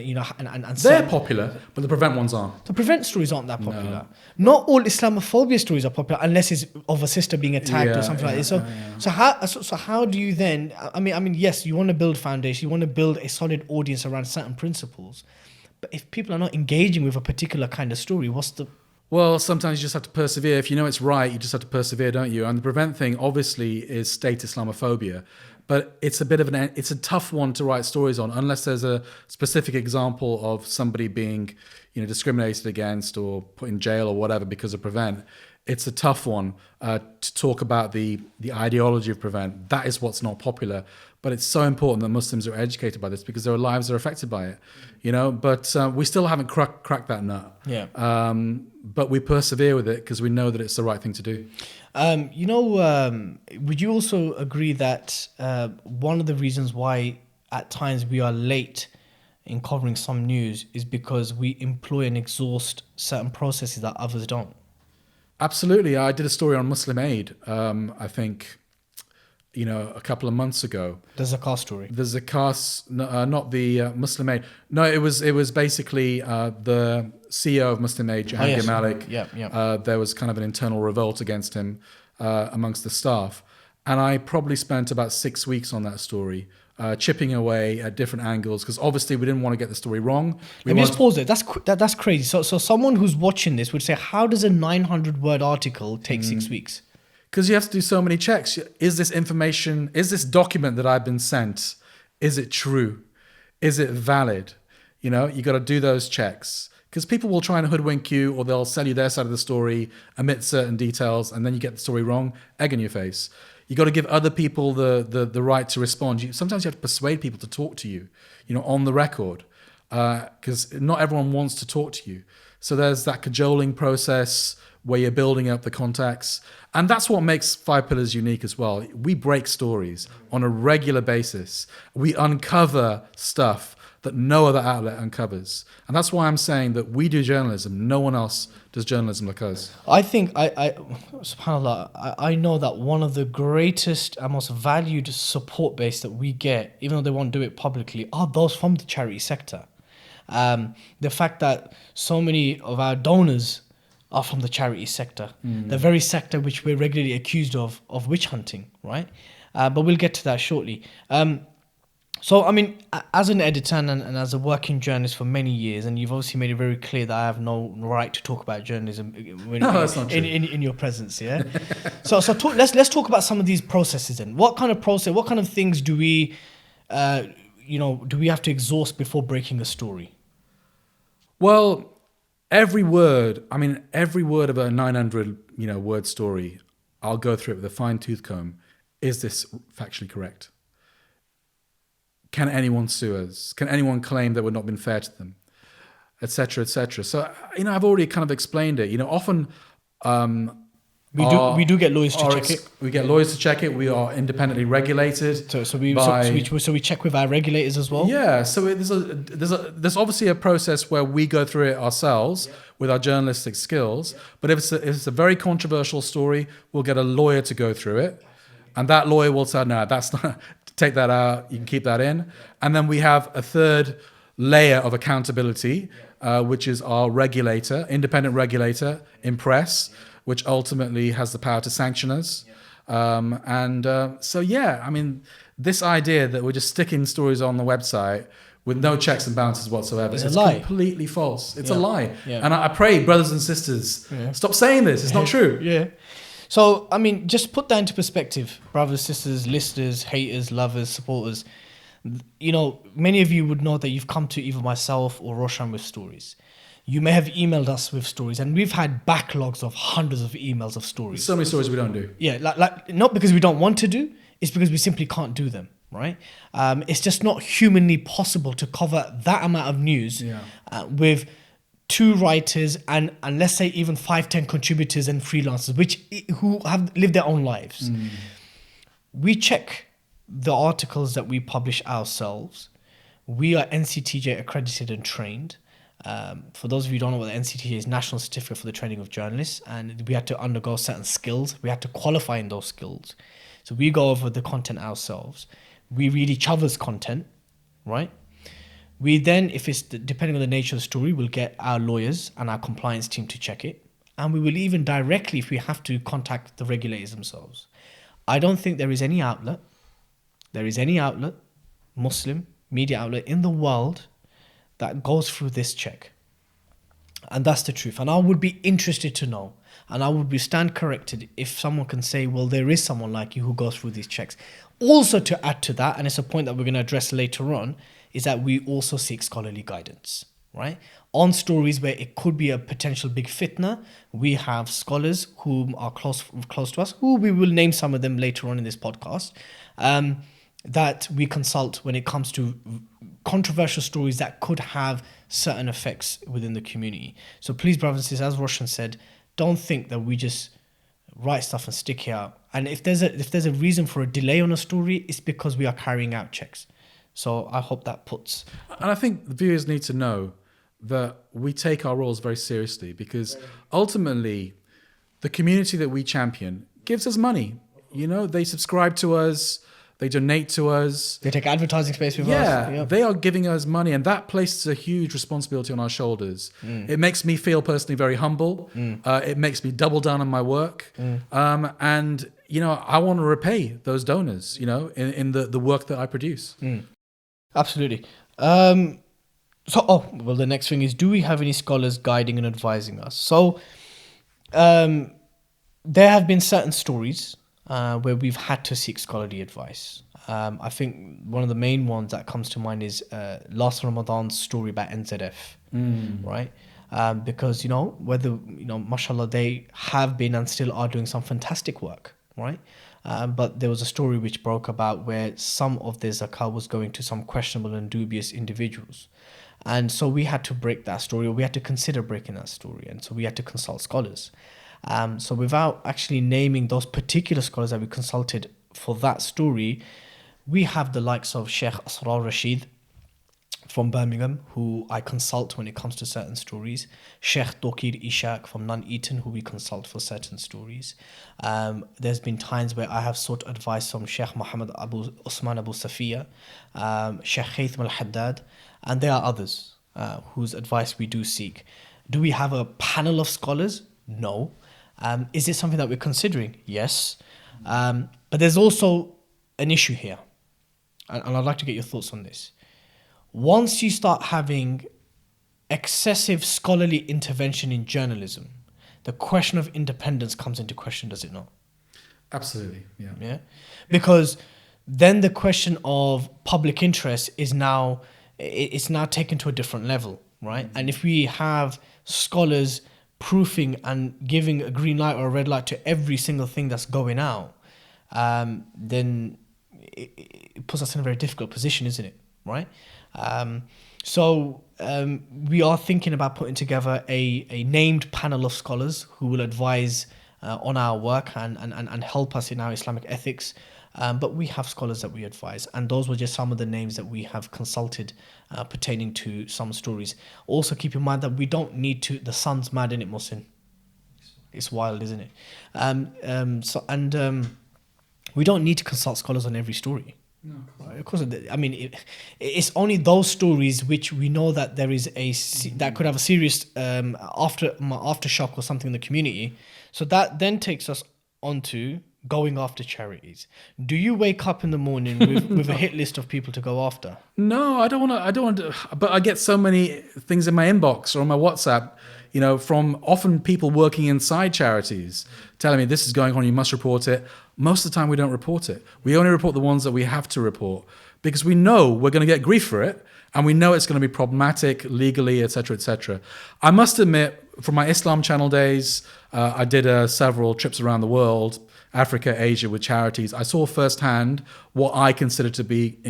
Speaker 3: they're popular, but the prevent ones aren't.
Speaker 2: The prevent stories aren't that popular. No. Not all Islamophobia stories are popular unless it's of a sister being attacked or something like this. So how do you then? I mean, yes, you want to build foundation, you want to build a solid audience around certain principles, but if people are not engaging with a particular kind of story, what's the...
Speaker 3: Well, sometimes you just have to persevere. If you know it's right, you just have to persevere, don't you? And the prevent thing obviously is state Islamophobia. But it's a tough one to write stories on, unless there's a specific example of somebody being, discriminated against or put in jail or whatever because of prevent. it's a tough one to talk about the ideology of prevent. That is what's not popular, but it's so important that Muslims are educated by this because their lives are affected by it, you know. But we still haven't cracked that nut.
Speaker 2: Yeah.
Speaker 3: But we persevere with it because we know that it's the right thing to do.
Speaker 2: Would you also agree that one of the reasons why at times we are late in covering some news is because we employ and exhaust certain processes that others don't?
Speaker 3: Absolutely. I did a story on Muslim aid, I think, a couple of months ago.
Speaker 2: The Zakah story.
Speaker 3: The Zakah, not the Muslim aid. No, it was basically the CEO of Muslim aid, Jahangir Malik.
Speaker 2: Yeah.
Speaker 3: There was kind of an internal revolt against him amongst the staff. And I probably spent about 6 weeks on that story, chipping away at different angles, because obviously we didn't want to get the story wrong.
Speaker 2: Let me just pause it. That's crazy. So someone who's watching this would say, how does a 900-word article take 6 weeks?
Speaker 3: Because you have to do so many checks. Is this information, is this document that I've been sent, is it true? Is it valid? You got to do those checks. Because people will try and hoodwink you, or they'll sell you their side of the story, omit certain details, and then you get the story wrong, egg in your face. You got to give other people the right to respond. Sometimes you have to persuade people to talk to you, on the record, because not everyone wants to talk to you. So there's that cajoling process where you're building up the contacts. And that's what makes 5 Pillars unique as well. We break stories on a regular basis. We uncover stuff that no other outlet uncovers. And that's why I'm saying that we do journalism. No one else does journalism like us.
Speaker 2: I think, subhanAllah, I know that one of the greatest and most valued support base that we get, even though they won't do it publicly, are those from the charity sector. The fact that so many of our donors are from the charity sector, the very sector which we're regularly accused of witch hunting, right? But we'll get to that shortly. So, I mean, as an editor and as a working journalist for many years, and you've obviously made it very clear that I have no right to talk about journalism in your presence, yeah? Let's talk about some of these processes then. What kind of things do we have to exhaust before breaking a story?
Speaker 3: Well, every word of a 900 word story, I'll go through it with a fine-tooth comb. Is this factually correct? Can anyone sue us? Can anyone claim that we've not been fair to them? Etc., etc. So, I've already kind of explained it. Often
Speaker 2: we do get lawyers to check it.
Speaker 3: We get lawyers to check it. We are independently regulated.
Speaker 2: So we check with our regulators as well.
Speaker 3: Yeah. So there's obviously a process where we go through it ourselves with our journalistic skills. But if it's a very controversial story, we'll get a lawyer to go through it, and that lawyer will say, "No, that's not." Take that out, you can keep that in. And then we have a third layer of accountability, which is our regulator, independent regulator, Impress, which ultimately has the power to sanction us. This idea that we're just sticking stories on the website with no checks and balances whatsoever, it's completely false. It's a lie. Yeah. And I pray, brothers and sisters, stop saying this. It's not true.
Speaker 2: Yeah. So, just put that into perspective, brothers, sisters, listeners, haters, lovers, supporters. Many of you would know that you've come to either myself or Roshan with stories. You may have emailed us with stories, and we've had backlogs of hundreds of emails of stories.
Speaker 3: So many stories we don't do.
Speaker 2: Yeah, like not because we don't want to do, it's because we simply can't do them, right? It's just not humanly possible to cover that amount of news with 2 writers and let's say even 5-10 contributors and freelancers who have lived their own lives. We check the articles that we publish ourselves. We are NCTJ accredited and trained. For those of you who don't know what the NCTJ is, National Certificate for the Training of Journalists, and we had to undergo certain skills. We had to qualify in those skills. So we go over the content ourselves. We read each other's content, right? We then, if it's depending on the nature of the story, we'll get our lawyers and our compliance team to check it. And we will even directly, if we have to, contact the regulators themselves. I don't think there is any outlet, Muslim media outlet in the world that goes through this check. And that's the truth. And I would be interested to know, and I would stand corrected if someone can say, well, there is someone like you who goes through these checks. Also, to add to that, and it's a point that we're going to address later on, is that we also seek scholarly guidance, right? On stories where it could be a potential big fitna, we have scholars whom are close to us, who we will name some of them later on in this podcast, that we consult when it comes to controversial stories that could have certain effects within the community. So please, brothers and sisters, as Roshan said, don't think that we just write stuff and stick it out. And if there's a reason for a delay on a story, it's because we are carrying out checks. So I hope that puts...
Speaker 3: And I think the viewers need to know that we take our roles very seriously, because ultimately the community that we champion gives us money. You know, they subscribe to us, they donate to us.
Speaker 2: They take advertising space with us.
Speaker 3: Yeah, they are giving us money, and that places a huge responsibility on our shoulders. It makes me feel personally very humble. It makes me double down on my work. And, you know, I want to repay those donors, you know, in the work that I produce.
Speaker 2: Absolutely. The next thing is, do we have any scholars guiding and advising us? So there have been certain stories where we've had to seek scholarly advice. I think one of the main ones that comes to mind is last Ramadan's story about NZF, right? Because, you know, whether, you know, mashallah, they have been and still are doing some fantastic work, right? But there was a story which broke about where some of their zakah was going to some questionable and dubious individuals. And so we had to break that story, or we had to consider breaking that story. And so we had to consult scholars. So without actually naming those particular scholars that we consulted for that story, we have the likes of Sheikh Asrar Rashid from Birmingham, who I consult when it comes to certain stories. Sheikh Tokir Ishaq from Nuneaton, who we consult for certain stories. There's been times where I have sought advice from Sheikh Muhammad Usman Abu Safiya, Sheikh Haytham al-Haddad, and there are others whose advice we do seek. Do we have a panel of scholars? No. Is it something that we're considering? Yes. But there's also an issue here, and I'd like to get your thoughts on this. Once you start having excessive scholarly intervention in journalism, the question of independence comes into question, does it not?
Speaker 3: Absolutely, yeah.
Speaker 2: Because then the question of public interest is now taken to a different level, right? And if we have scholars proofing and giving a green light or a red light to every single thing that's going out, then it puts us in a very difficult position, isn't it? Right? We are thinking about putting together a named panel of scholars who will advise on our work and help us in our Islamic ethics. But we have scholars that we advise, and those were just some of the names that we have consulted pertaining to some stories. Also keep in mind that we don't need to, the sun's mad, innit, Mohsin? It's wild, isn't it? We don't need to consult scholars on every story. No, of course. I mean, it's only those stories which we know that there is that could have a serious aftershock or something in the community. So that then takes us onto going after charities. Do you wake up in the morning with a hit list of people to go after?
Speaker 3: No, I don't want to. But I get so many things in my inbox or on my WhatsApp, you know, from often people working inside charities telling me this is going on, you must report it. Most of the time we don't report it. We only report the ones that we have to report because we know we're going to get grief for it, and we know it's going to be problematic legally, etc., etc. I must admit, from my Islam channel days, I did several trips around the world, Africa, Asia, with charities. I saw firsthand what I consider to be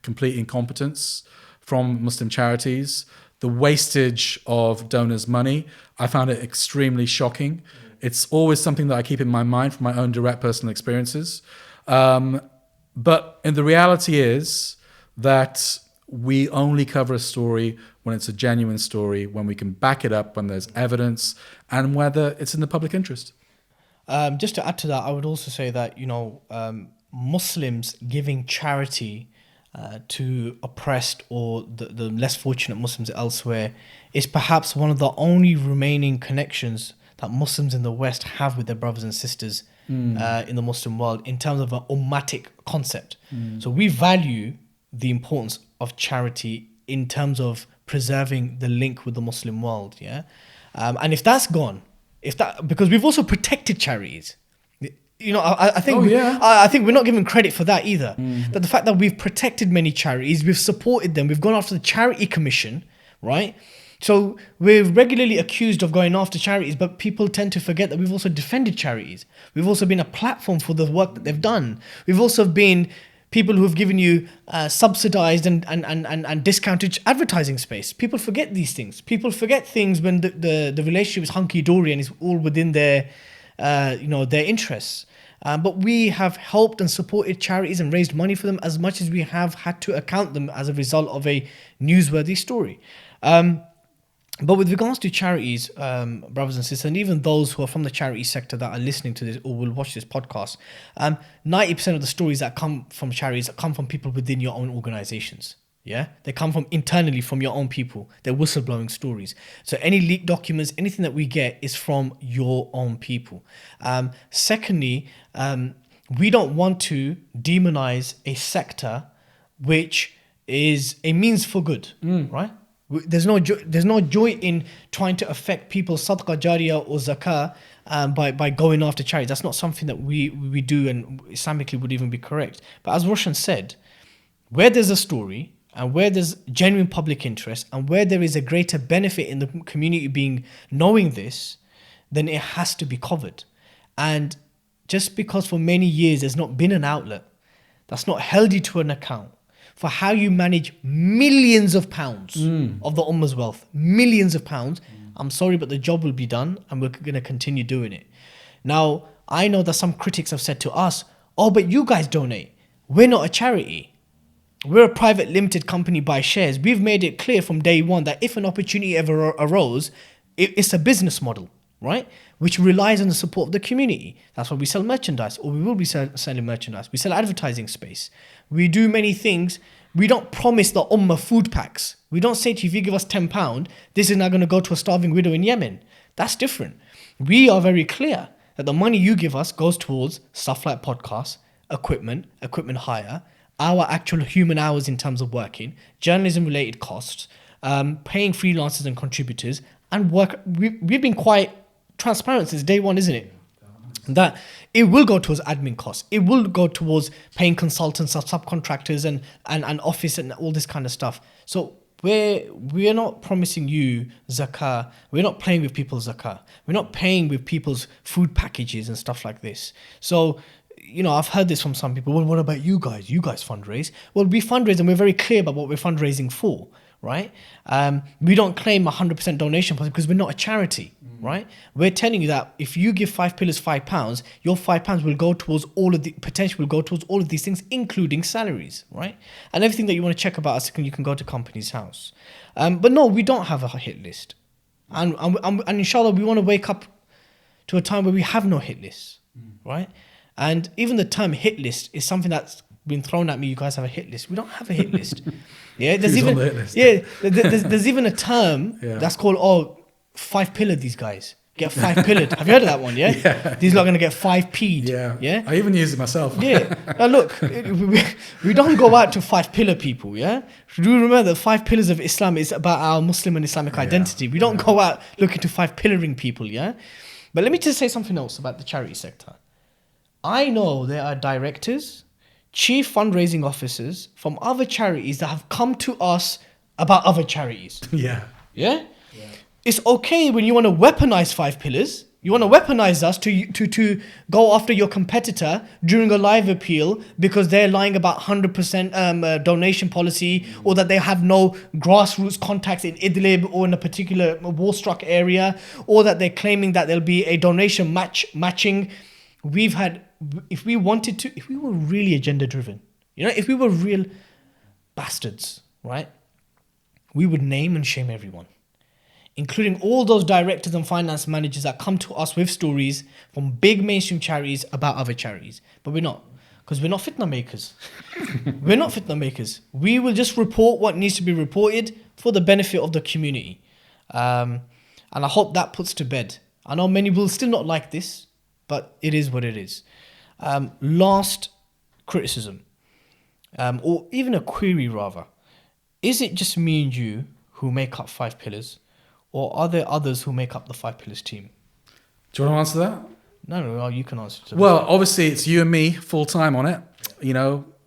Speaker 3: complete incompetence from Muslim charities. The wastage of donors' money, I found it extremely shocking. It's always something that I keep in my mind from my own direct personal experiences. But the reality is that we only cover a story when it's a genuine story, when we can back it up, when there's evidence, and whether it's in the public interest.
Speaker 2: Just to add to that, I would also say that, you know, Muslims giving charity to oppressed or the less fortunate Muslims elsewhere is perhaps one of the only remaining connections that Muslims in the West have with their brothers and sisters in the Muslim world in terms of an ummatic concept. So we value the importance of charity in terms of preserving the link with the Muslim world, yeah? And if that's gone, because we've also protected charities. You know, I think I think we're not given credit for that either. That the fact that we've protected many charities, we've supported them, we've gone after the Charity Commission, right, So we're regularly accused of going after charities, but people tend to forget that we've also defended charities. We've also been a platform for the work that they've done. We've also been people who have given you subsidized and discounted advertising space. People forget these things. People forget things when the relationship is hunky-dory and is all within their their interests. But we have helped and supported charities and raised money for them as much as we have had to account them as a result of a newsworthy story. But with regards to charities, brothers and sisters, and even those who are from the charity sector that are listening to this or will watch this podcast, 90% of the stories that come from charities come from people within your own organizations. Yeah, they come from internally from your own people. They're whistleblowing stories. So any leaked documents, anything that we get is from your own people. Secondly, we don't want to demonize a sector which is a means for good, right? There's no joy in trying to affect people's sadaqah jariyah or zakah by going after charities. That's not something that we do, and Islamically would even be correct. But as Roshan said, where there's a story and where there's genuine public interest and where there is a greater benefit in the community knowing this, then it has to be covered. And just because for many years there's not been an outlet that's not held you to an account for how you manage millions of pounds of the Ummah's wealth, millions of pounds, I'm sorry, but the job will be done and we're going to continue doing it. Now, I know that some critics have said to us, oh, but you guys donate. We're not a charity. We're a private limited company by shares. We've made it clear from day one that if an opportunity ever arose, it's a business model, right? Which relies on the support of the community. That's why we sell merchandise, or we will be selling merchandise. We sell advertising space. We do many things. We don't promise the Ummah food packs. We don't say to you, if you give us £10, this is now going to go to a starving widow in Yemen. That's different. We are very clear that the money you give us goes towards stuff like podcasts, equipment hire, our actual human hours in terms of working, journalism-related costs, paying freelancers and contributors, and work. We've been quite transparent since day one, isn't it? That it will go towards admin costs. It will go towards paying consultants or subcontractors and office and all this kind of stuff. So we're not promising you zakah. We're not playing with people's zakah. We're not paying with people's food packages and stuff like this. So, I've heard this from some people. Well, what about you guys? You guys fundraise. Well, we fundraise and we're very clear about what we're fundraising for, right? We don't claim 100% donation because we're not a charity, right? We're telling you that if you give 5 pillars £5, your £5 will go towards all of these things, including salaries, right? And everything that you want to check about us, you can go to Company's House. But no, we don't have a hit list. And inshallah, we want to wake up to a time where we have no hit list, right? And even the term hit list is something that's been thrown at me. You guys have a hit list. We don't have a hit list. Yeah, there's even there's even a term that's called 5 pillar. These guys get 5 pillared. Have you heard of that one? Yeah. These are going to get 5 P'd. Yeah.
Speaker 3: I even use it myself.
Speaker 2: Yeah. Now look, we don't go out to 5 pillar people. Yeah. Do remember the 5 pillars of Islam is about our Muslim and Islamic identity. We don't go out looking to 5 pillaring people. Yeah. But let me just say something else about the charity sector. I know there are directors, chief fundraising officers from other charities that have come to us about other charities.
Speaker 3: Yeah.
Speaker 2: It's okay when you want to weaponize 5 pillars. You want to weaponize us to go after your competitor during a live appeal because they're lying about 100% donation policy, or that they have no grassroots contacts in Idlib or in a particular war-struck area, or that they're claiming that there'll be a donation matching. If we were really agenda-driven, if we were real bastards, right, we would name and shame everyone, including all those directors and finance managers that come to us with stories from big mainstream charities about other charities. But we're not, because we're not fitna makers. We're not fitna makers. We will just report what needs to be reported for the benefit of the community. And I hope that puts to bed. I know many will still not like this, but it is what it is. Last criticism, or even a query rather. Is it just me and you who make up 5 pillars? Or are there others who make up the 5 pillars team?
Speaker 3: Do you want to answer that?
Speaker 2: No, you can answer to
Speaker 3: Well, obviously it's you and me full time on it,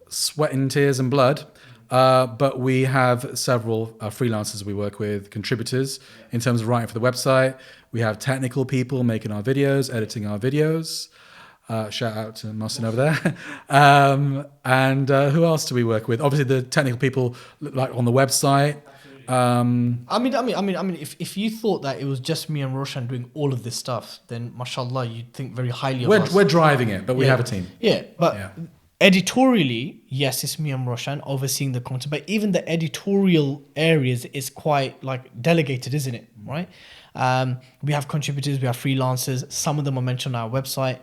Speaker 3: sweat and tears and blood. But we have several freelancers we work with, contributors in terms of writing for the website. We have technical people making our videos, editing our videos. Shout out to Mohsin over there. And who else do we work with? Obviously, the technical people like on the website.
Speaker 2: If you thought that it was just me and Roshan doing all of this stuff, then mashallah, you'd think very highly of us.
Speaker 3: We're driving it, but we have a team.
Speaker 2: Yeah, but editorially, yes, it's me and Roshan overseeing the content, but even the editorial areas is quite like delegated, isn't it? Right? We have contributors, we have freelancers. Some of them are mentioned on our website.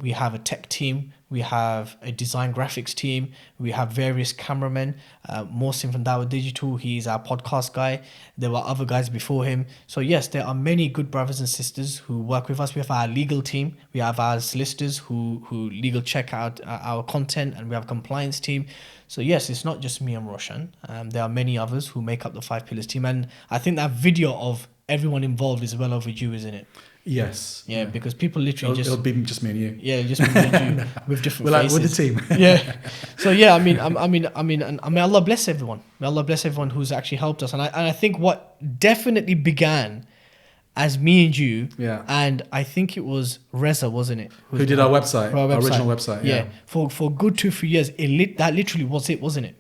Speaker 2: We have a tech team, we have a design graphics team, we have various cameramen. Mohsin from Dawah Digital, he's our podcast guy. There were other guys before him. So yes, there are many good brothers and sisters who work with us. We have our legal team, we have our solicitors who legal check out our content, and we have a compliance team. So yes, it's not just me and Roshan. There are many others who make up the 5 Pillars team, and I think that video of everyone involved is well overdue, isn't it?
Speaker 3: Yes.
Speaker 2: Yeah, because people literally
Speaker 3: it'll be just me and you.
Speaker 2: Yeah, just me and you with different faces.
Speaker 3: With the team.
Speaker 2: Yeah. So yeah, I mean, Allah bless everyone. May Allah bless everyone who's actually helped us. And I think what definitely began as me and you.
Speaker 3: Yeah.
Speaker 2: And I think it was Reza, wasn't it?
Speaker 3: Who did our website? Our original website. Yeah.
Speaker 2: For a good 2-3 years, that literally was it, wasn't it?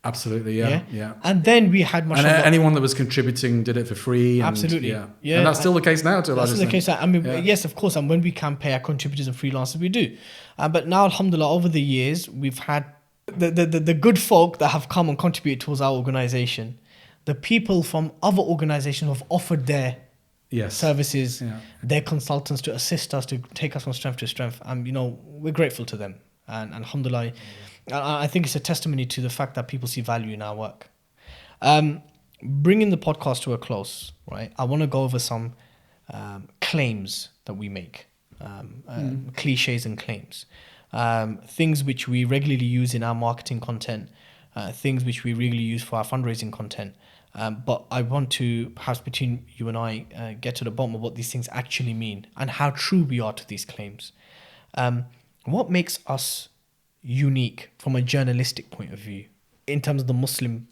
Speaker 3: Absolutely, yeah.
Speaker 2: And then we had
Speaker 3: and anyone that was contributing did it for free. And,
Speaker 2: absolutely, yeah.
Speaker 3: And that's still the case now, to a large extent.
Speaker 2: That's still the case. Yes, of course. And when we can pay our contributors and freelancers, we do. But now, alhamdulillah, over the years, we've had the good folk that have come and contributed towards our organization. The people from other organizations who have offered their services, their consultants to assist us, to take us from strength to strength. And, we're grateful to them. And alhamdulillah, I think it's a testimony to the fact that people see value in our work. Bringing the podcast to a close, right? I want to go over some claims that we make, cliches and claims, things which we regularly use in our marketing content, things which we regularly use for our fundraising content. But I want to, perhaps between you and I, get to the bottom of what these things actually mean and how true we are to these claims. What makes us unique from a journalistic point of view in terms of the Muslim?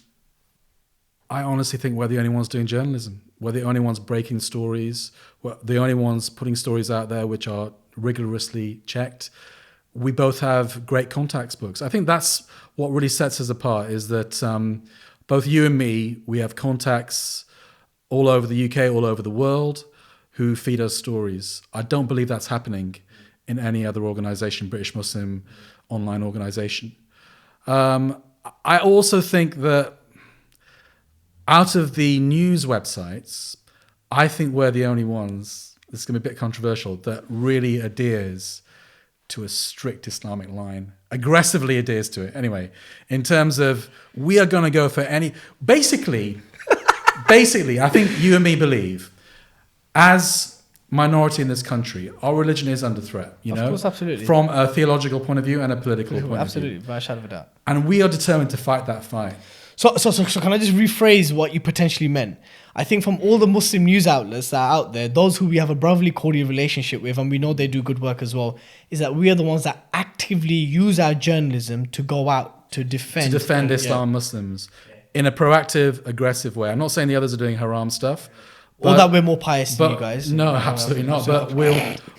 Speaker 3: I honestly think we're the only ones doing journalism. We're the only ones breaking stories. We're the only ones putting stories out there which are rigorously checked. We both have great contacts books. I think that's what really sets us apart, is that both you and me, we have contacts all over the UK, all over the world, who feed us stories. I don't believe that's happening in any other organisation, British Muslim online organisation. I also think that out of the news websites, I think we're the only ones, this is going to be a bit controversial, that really adheres to a strict Islamic line, aggressively adheres to it. Anyway, in terms of, we are going to go for any, basically, I think you and me believe, as minority in this country, our religion is under threat,
Speaker 2: Of course, absolutely.
Speaker 3: From a theological point of view and a political point of view.
Speaker 2: Absolutely, by a shadow of a doubt.
Speaker 3: And we are determined to fight that fight.
Speaker 2: So can I just rephrase what you potentially meant? I think from all the Muslim news outlets that are out there, those who we have a brotherly cordial relationship with, and we know they do good work as well, is that we are the ones that actively use our journalism to go out to defend
Speaker 3: Islam Muslims in a proactive, aggressive way. I'm not saying the others are doing haram stuff,
Speaker 2: or that we're more pious than you guys.
Speaker 3: No, absolutely not.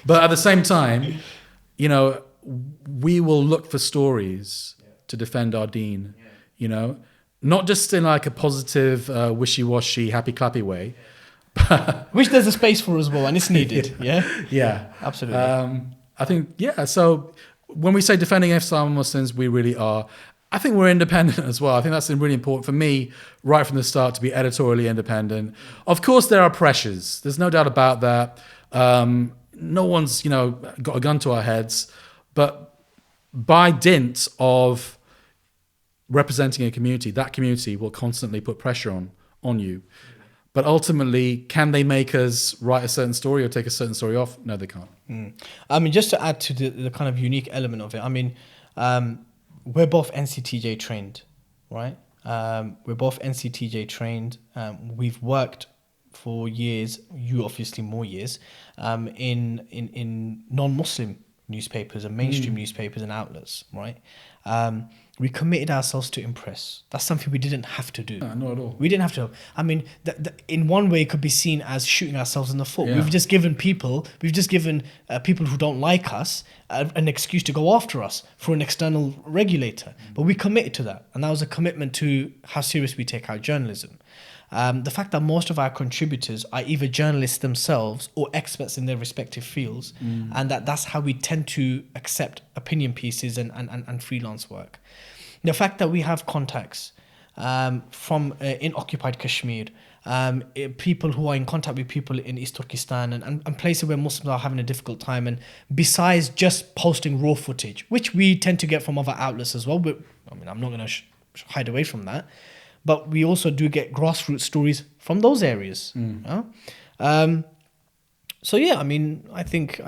Speaker 3: But at the same time, we will look for stories to defend our deen. Not just in like a positive, wishy-washy, happy-clappy way.
Speaker 2: Which there's a space for as well, and it's needed.
Speaker 3: Yeah.
Speaker 2: Absolutely.
Speaker 3: I think, so when we say defending Islam Muslims, we really are. I think we're independent as well. I think that's really important for me, right from the start, to be editorially independent. Of course, there are pressures. There's no doubt about that. No one's, got a gun to our heads. But by dint of representing a community, that community will constantly put pressure on you. But ultimately, can they make us write a certain story or take a certain story off? No, they can't.
Speaker 2: Just to add to the kind of unique element of it, we're both NCTJ trained, right? We're both NCTJ trained. We've worked for years, you obviously more years, in non-Muslim newspapers and mainstream newspapers and outlets, right? We committed ourselves to impress. That's something we didn't have to do.
Speaker 3: No, not at all.
Speaker 2: We didn't have to. I mean, in one way, it could be seen as shooting ourselves in the foot.
Speaker 3: Yeah.
Speaker 2: We've just given people who don't like us an excuse to go after us for an external regulator. But we committed to that, and that was a commitment to how serious we take our journalism. The fact that most of our contributors are either journalists themselves or experts in their respective fields, and that's how we tend to accept opinion pieces and freelance work. The fact that we have contacts from in occupied Kashmir, people who are in contact with people in East Turkestan and places where Muslims are having a difficult time, and besides just posting raw footage, which we tend to get from other outlets as well, but I mean, I'm not going to hide away from that, but we also do get grassroots stories from those areas. So yeah, I mean, I think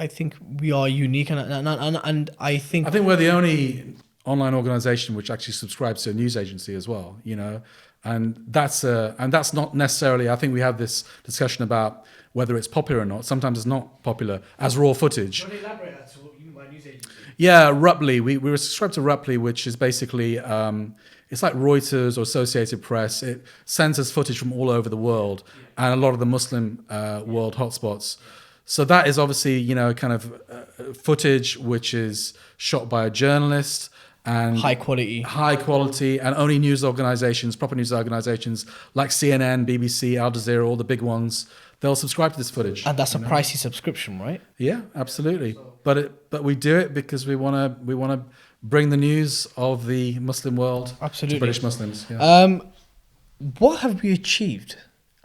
Speaker 2: we are unique, and I think
Speaker 3: we're the only online organization which actually subscribes to a news agency as well, you know, and that's not necessarily. I think we have this discussion about whether it's popular or not. Sometimes it's not popular as raw footage.
Speaker 2: Can you elaborate as to what you mean by news agency?
Speaker 3: Yeah, Ruptly. We were subscribed to Ruptly, which is basically it's like Reuters or Associated Press. It sends us footage from all over the world and a lot of the Muslim world hotspots. So that is obviously, you know, kind of footage which is shot by a journalist and
Speaker 2: high quality,
Speaker 3: and only news organizations, proper news organizations like CNN, BBC, Al Jazeera, all the big ones, they'll subscribe to this footage.
Speaker 2: and that's a pricey subscription, right?
Speaker 3: Yeah, absolutely. But we do it because we want to bring the news of the Muslim world
Speaker 2: Absolutely.
Speaker 3: to British Muslims. Yeah.
Speaker 2: What have we achieved?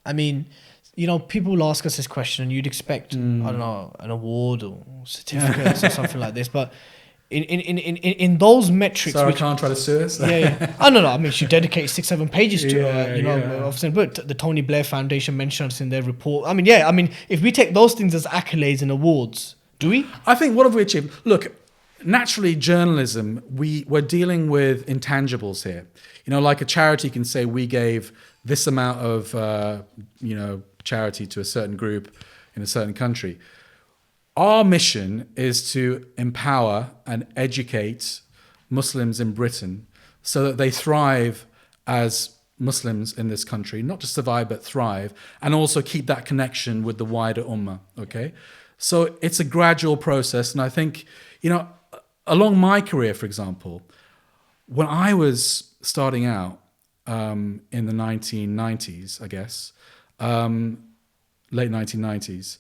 Speaker 2: I mean, you know, people will ask us this question, and you'd expect, I don't know, an award or certificates or something like this. But in those metrics,
Speaker 3: Sarah can't try to sue us.
Speaker 2: yeah. I don't know. I mean, she dedicated 6-7 pages to
Speaker 3: Yeah,
Speaker 2: you know,
Speaker 3: yeah.
Speaker 2: obviously, but the Tony Blair Foundation mentioned us in their report. I mean, yeah. I mean, if we take those things as accolades and awards, do we?
Speaker 3: I think, what have we achieved? Look, naturally, journalism, we're dealing with intangibles here. You know, like a charity can say we gave this amount of, charity to a certain group in a certain country. Our mission is to empower and educate Muslims in Britain so that they thrive as Muslims in this country, not just survive, but thrive, and also keep that connection with the wider ummah, okay? So it's a gradual process, and I think, you know, along my career, for example, when I was starting out in the 1990s, I guess, late 1990s,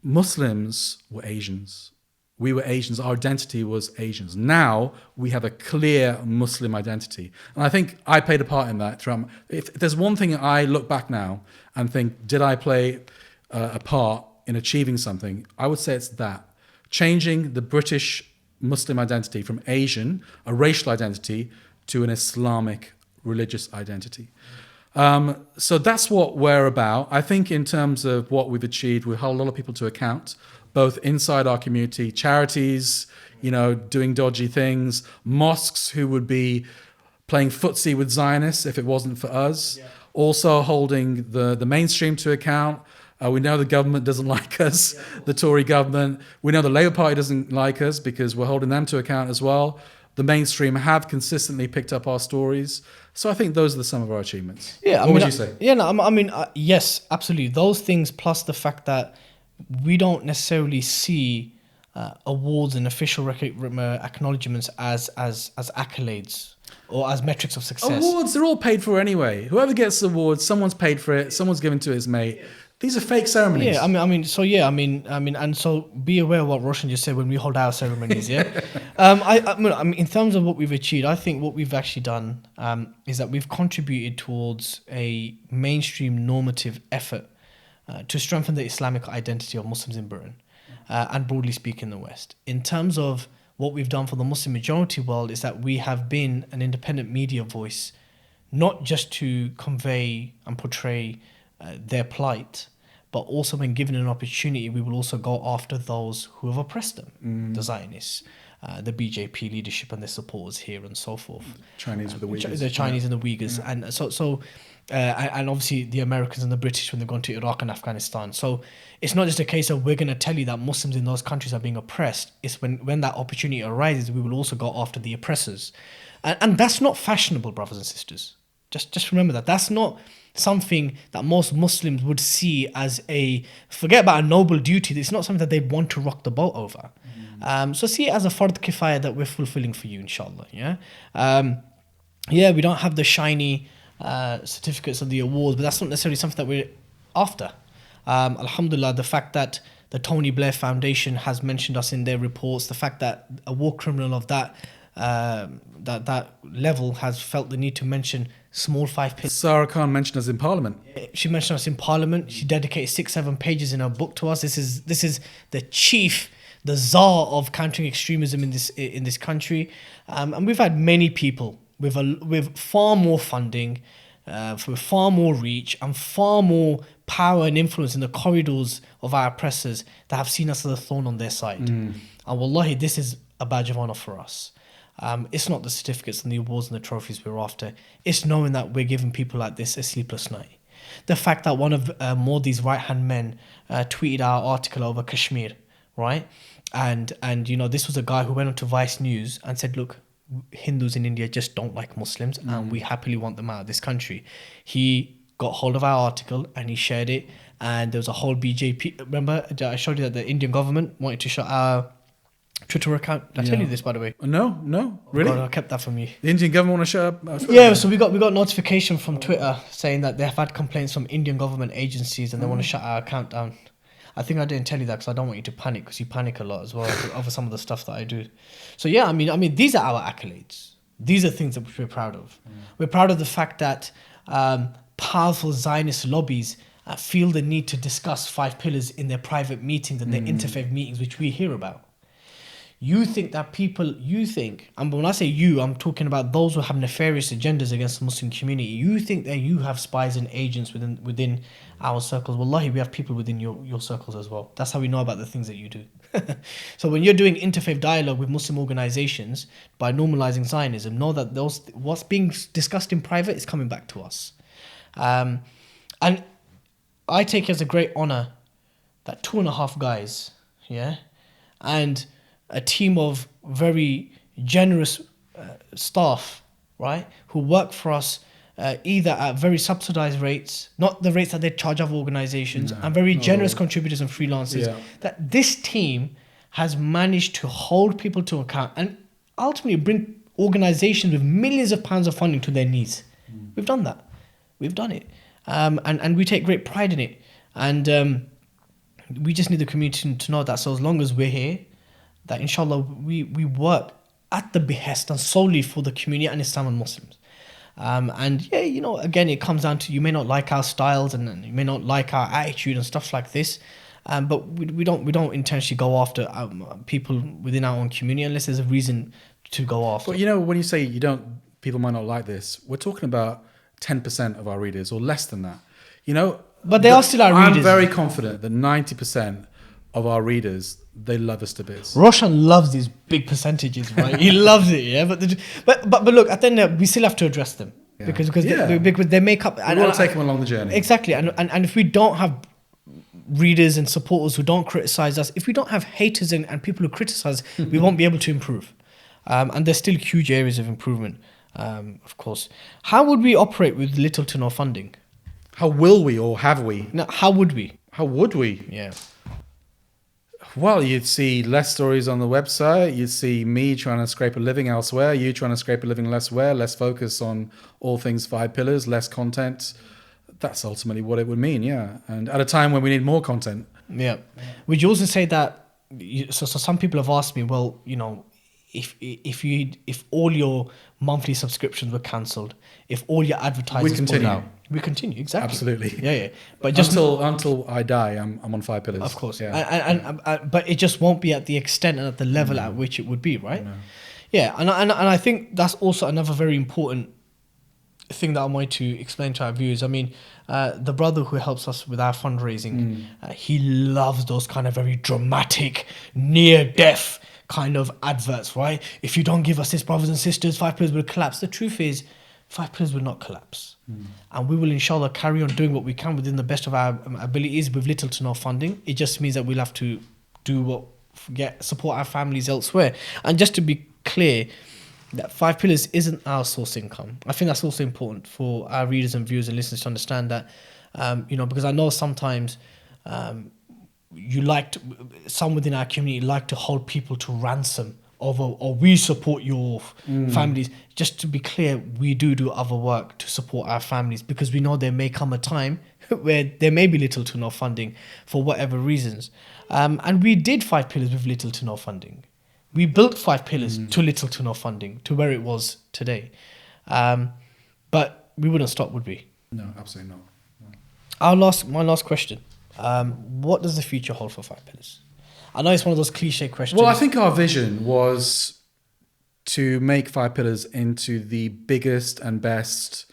Speaker 3: Muslims were Asians. We were Asians. Our identity was Asians. Now we have a clear Muslim identity. And I think I played a part in that. If there's one thing I look back now and think, did I play a part in achieving something? I would say it's that. Changing the British Muslim identity from Asian, a racial identity, to an Islamic religious identity. So that's what we're about. I think in terms of what we've achieved, we hold a lot of people to account, both inside our community, charities, you know, doing dodgy things, mosques who would be playing footsie with Zionists if it wasn't for us, also holding the mainstream to account. We know the government doesn't like us, the Tory government. We know the Labour Party doesn't like us because we're holding them to account as well. The mainstream have consistently picked up our stories. So I think those are some of our achievements.
Speaker 2: Yeah,
Speaker 3: what would you say?
Speaker 2: Yeah, no, I mean, yes, absolutely. Those things, plus the fact that we don't necessarily see awards and official acknowledgements as accolades or as metrics of success.
Speaker 3: Awards, they're all paid for anyway. Whoever gets the awards, someone's paid for it. Someone's given to his mate. These are fake ceremonies.
Speaker 2: Yeah, and so be aware of what Roshan just said when we hold our ceremonies. Yeah, I mean, in terms of what we've achieved, I think what we've actually done is that we've contributed towards a mainstream normative effort to strengthen the Islamic identity of Muslims in Britain and broadly speaking in the West. In terms of what we've done for the Muslim majority world is that we have been an independent media voice, not just to convey and portray their plight, but also when given an opportunity, we will also go after those who have oppressed them, the Zionists. the BJP leadership and their supporters here and so forth.
Speaker 3: Chinese with the Uyghurs.
Speaker 2: The Chinese and the Uyghurs. And and obviously the Americans and the British when they've gone to Iraq and Afghanistan. So it's not just a case of we're going to tell you that Muslims in those countries are being oppressed. It's when that opportunity arises, we will also go after the oppressors. And that's not fashionable, brothers and sisters. Just remember that. That's not something that most Muslims would see as forget about a noble duty. It's not something that they want to rock the boat over. So see it as a fard kifaya that we're fulfilling for you, inshallah. We don't have the shiny certificates of the awards, but that's not necessarily something that we're after. Alhamdulillah, the fact that the Tony Blair Foundation has mentioned us in their reports, the fact that a war criminal of that level has felt the need to mention small 5 pillars.
Speaker 3: Sarah Khan mentioned us in Parliament.
Speaker 2: She mentioned us in Parliament. She dedicated 6-7 pages in her book to us. This is the czar of countering extremism in this country, and we've had many people with far more funding, with far more reach and far more power and influence in the corridors of our oppressors that have seen us as a thorn on their side. And wallahi, this is a badge of honor for us. It's not the certificates and the awards and the trophies we're after. It's knowing that we're giving people like this a sleepless night. The fact that one of Modi's right-hand men tweeted our article over Kashmir, right? And this was a guy who went on to Vice News and said, look, Hindus in India just don't like Muslims and we happily want them out of this country. He got hold of our article and he shared it, and there was a whole BJP. Remember, I showed you that the Indian government wanted to shut our Twitter account. Did I tell you this, by the way?
Speaker 3: No, really?
Speaker 2: God, I kept that from you.
Speaker 3: The Indian government want to shut up?
Speaker 2: Yeah, so we got notification from Twitter saying that they have had complaints from Indian government agencies and they want to shut our account down. I think I didn't tell you that because I don't want you to panic, because you panic a lot as well over some of the stuff that I do. So yeah, I mean, these are our accolades. These are things that we're proud of. We're proud of the fact that powerful Zionist lobbies feel the need to discuss 5 pillars in their private meetings and their interfaith meetings, which we hear about. You think that people, and when I say you, I'm talking about those who have nefarious agendas against the Muslim community. You think that you have spies and agents within our circles. Wallahi, we have people within your circles as well. That's how we know about the things that you do. So when you're doing interfaith dialogue with Muslim organizations by normalizing Zionism, know that what's being discussed in private is coming back to us. And I take it as a great honor that 2.5 guys, and a team of very generous staff, right, who work for us either at very subsidized rates, not the rates that they charge other organizations, and very generous contributors and freelancers, that this team has managed to hold people to account and ultimately bring organizations with millions of pounds of funding to their knees. We've done that. We've done it. And we take great pride in it. And we just need the community to know that. So as long as we're here, that inshallah we work at the behest and solely for the community and Islam and Muslims. And again, it comes down to, you may not like our styles and you may not like our attitude and stuff like this, but we don't intentionally go after people within our own community unless there's a reason to go after.
Speaker 3: But when you say people might not like this, we're talking about 10% of our readers or less than that.
Speaker 2: But they are still our readers.
Speaker 3: I'm very confident that 90% of our readers, they love us to bits.
Speaker 2: Roshan loves these big percentages, right? He loves it, yeah. But look, at the end, we still have to address them because they make up.
Speaker 3: We want to take them along the journey.
Speaker 2: Exactly, and if we don't have readers and supporters who don't criticize us, if we don't have haters and people who criticize, we won't be able to improve. And there's still huge areas of improvement, of course. How would we operate with little to no funding?
Speaker 3: How will we, or have we?
Speaker 2: No, how would we?
Speaker 3: How would we?
Speaker 2: Yeah.
Speaker 3: Well, you'd see less stories on the website. You'd see me trying to scrape a living elsewhere. You trying to scrape a living elsewhere. Less focus on all things 5 pillars. Less content. That's ultimately what it would mean, yeah. And at a time when we need more content.
Speaker 2: Yeah. Would you also say that? So some people have asked me, well, if all your monthly subscriptions were cancelled, if all your advertisers pulled out, we continue, exactly.
Speaker 3: Absolutely.
Speaker 2: Yeah. But just
Speaker 3: until I die, I'm on 5 pillars.
Speaker 2: Of course.
Speaker 3: Yeah.
Speaker 2: And but it just won't be at the extent and at the level at which it would be, right?
Speaker 3: No.
Speaker 2: Yeah. And I think that's also another very important thing that I wanted to explain to our viewers. I mean, the brother who helps us with our fundraising, he loves those kind of very dramatic, near-death kind of adverts, right? If you don't give us this, brothers and sisters, 5 Pillars will collapse. The truth is, 5 Pillars will not collapse. And we will, inshallah, carry on doing what we can within the best of our abilities with little to no funding. It just means that we'll have to support our families elsewhere. And just to be clear, that 5 Pillars isn't our source income. I think that's also important for our readers and viewers and listeners to understand that, because I know sometimes some within our community like to hold people to ransom or we support your families. Just to be clear, we do other work to support our families because we know there may come a time where there may be little to no funding for whatever reasons. And we did 5 Pillars with little to no funding. We built 5 Pillars to little to no funding to where it was today. But we wouldn't stop, would we?
Speaker 3: No, absolutely not.
Speaker 2: My last question. What does the future hold for 5 Pillars? I know it's one of those cliche questions.
Speaker 3: Well, I think our vision was to make 5 Pillars into the biggest and best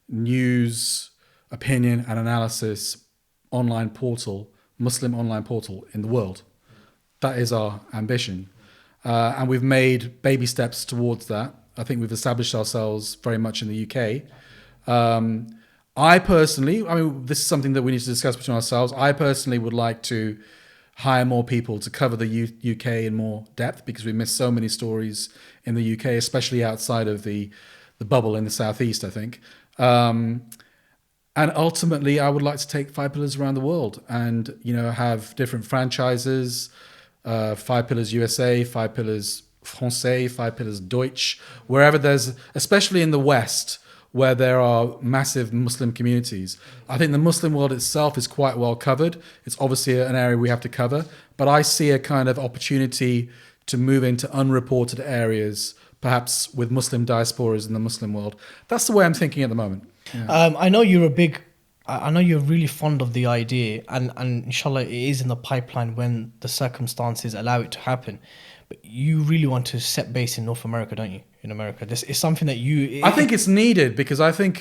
Speaker 3: news, opinion and analysis online portal, Muslim online portal in the world. That is our ambition. And we've made baby steps towards that. I think we've established ourselves very much in the UK. I personally, this is something that we need to discuss between ourselves. I personally would like to hire more people to cover the UK in more depth because we miss so many stories in the UK, especially outside of the bubble in the southeast, I think. And ultimately, I would like to take 5 Pillars around the world and, have different franchises, 5 Pillars USA, 5 Pillars Français, 5 Pillars Deutsch, wherever there's, especially in the West, where there are massive Muslim communities. I think the Muslim world itself is quite well covered. It's obviously an area we have to cover, but I see a kind of opportunity to move into unreported areas, perhaps with Muslim diasporas in the Muslim world. That's the way I'm thinking at the moment. Yeah.
Speaker 2: I know you're really fond of the idea, and inshallah it is in the pipeline when the circumstances allow it to happen. But you really want to set base in North America, don't you? In America, this is something that
Speaker 3: I think it's needed because I think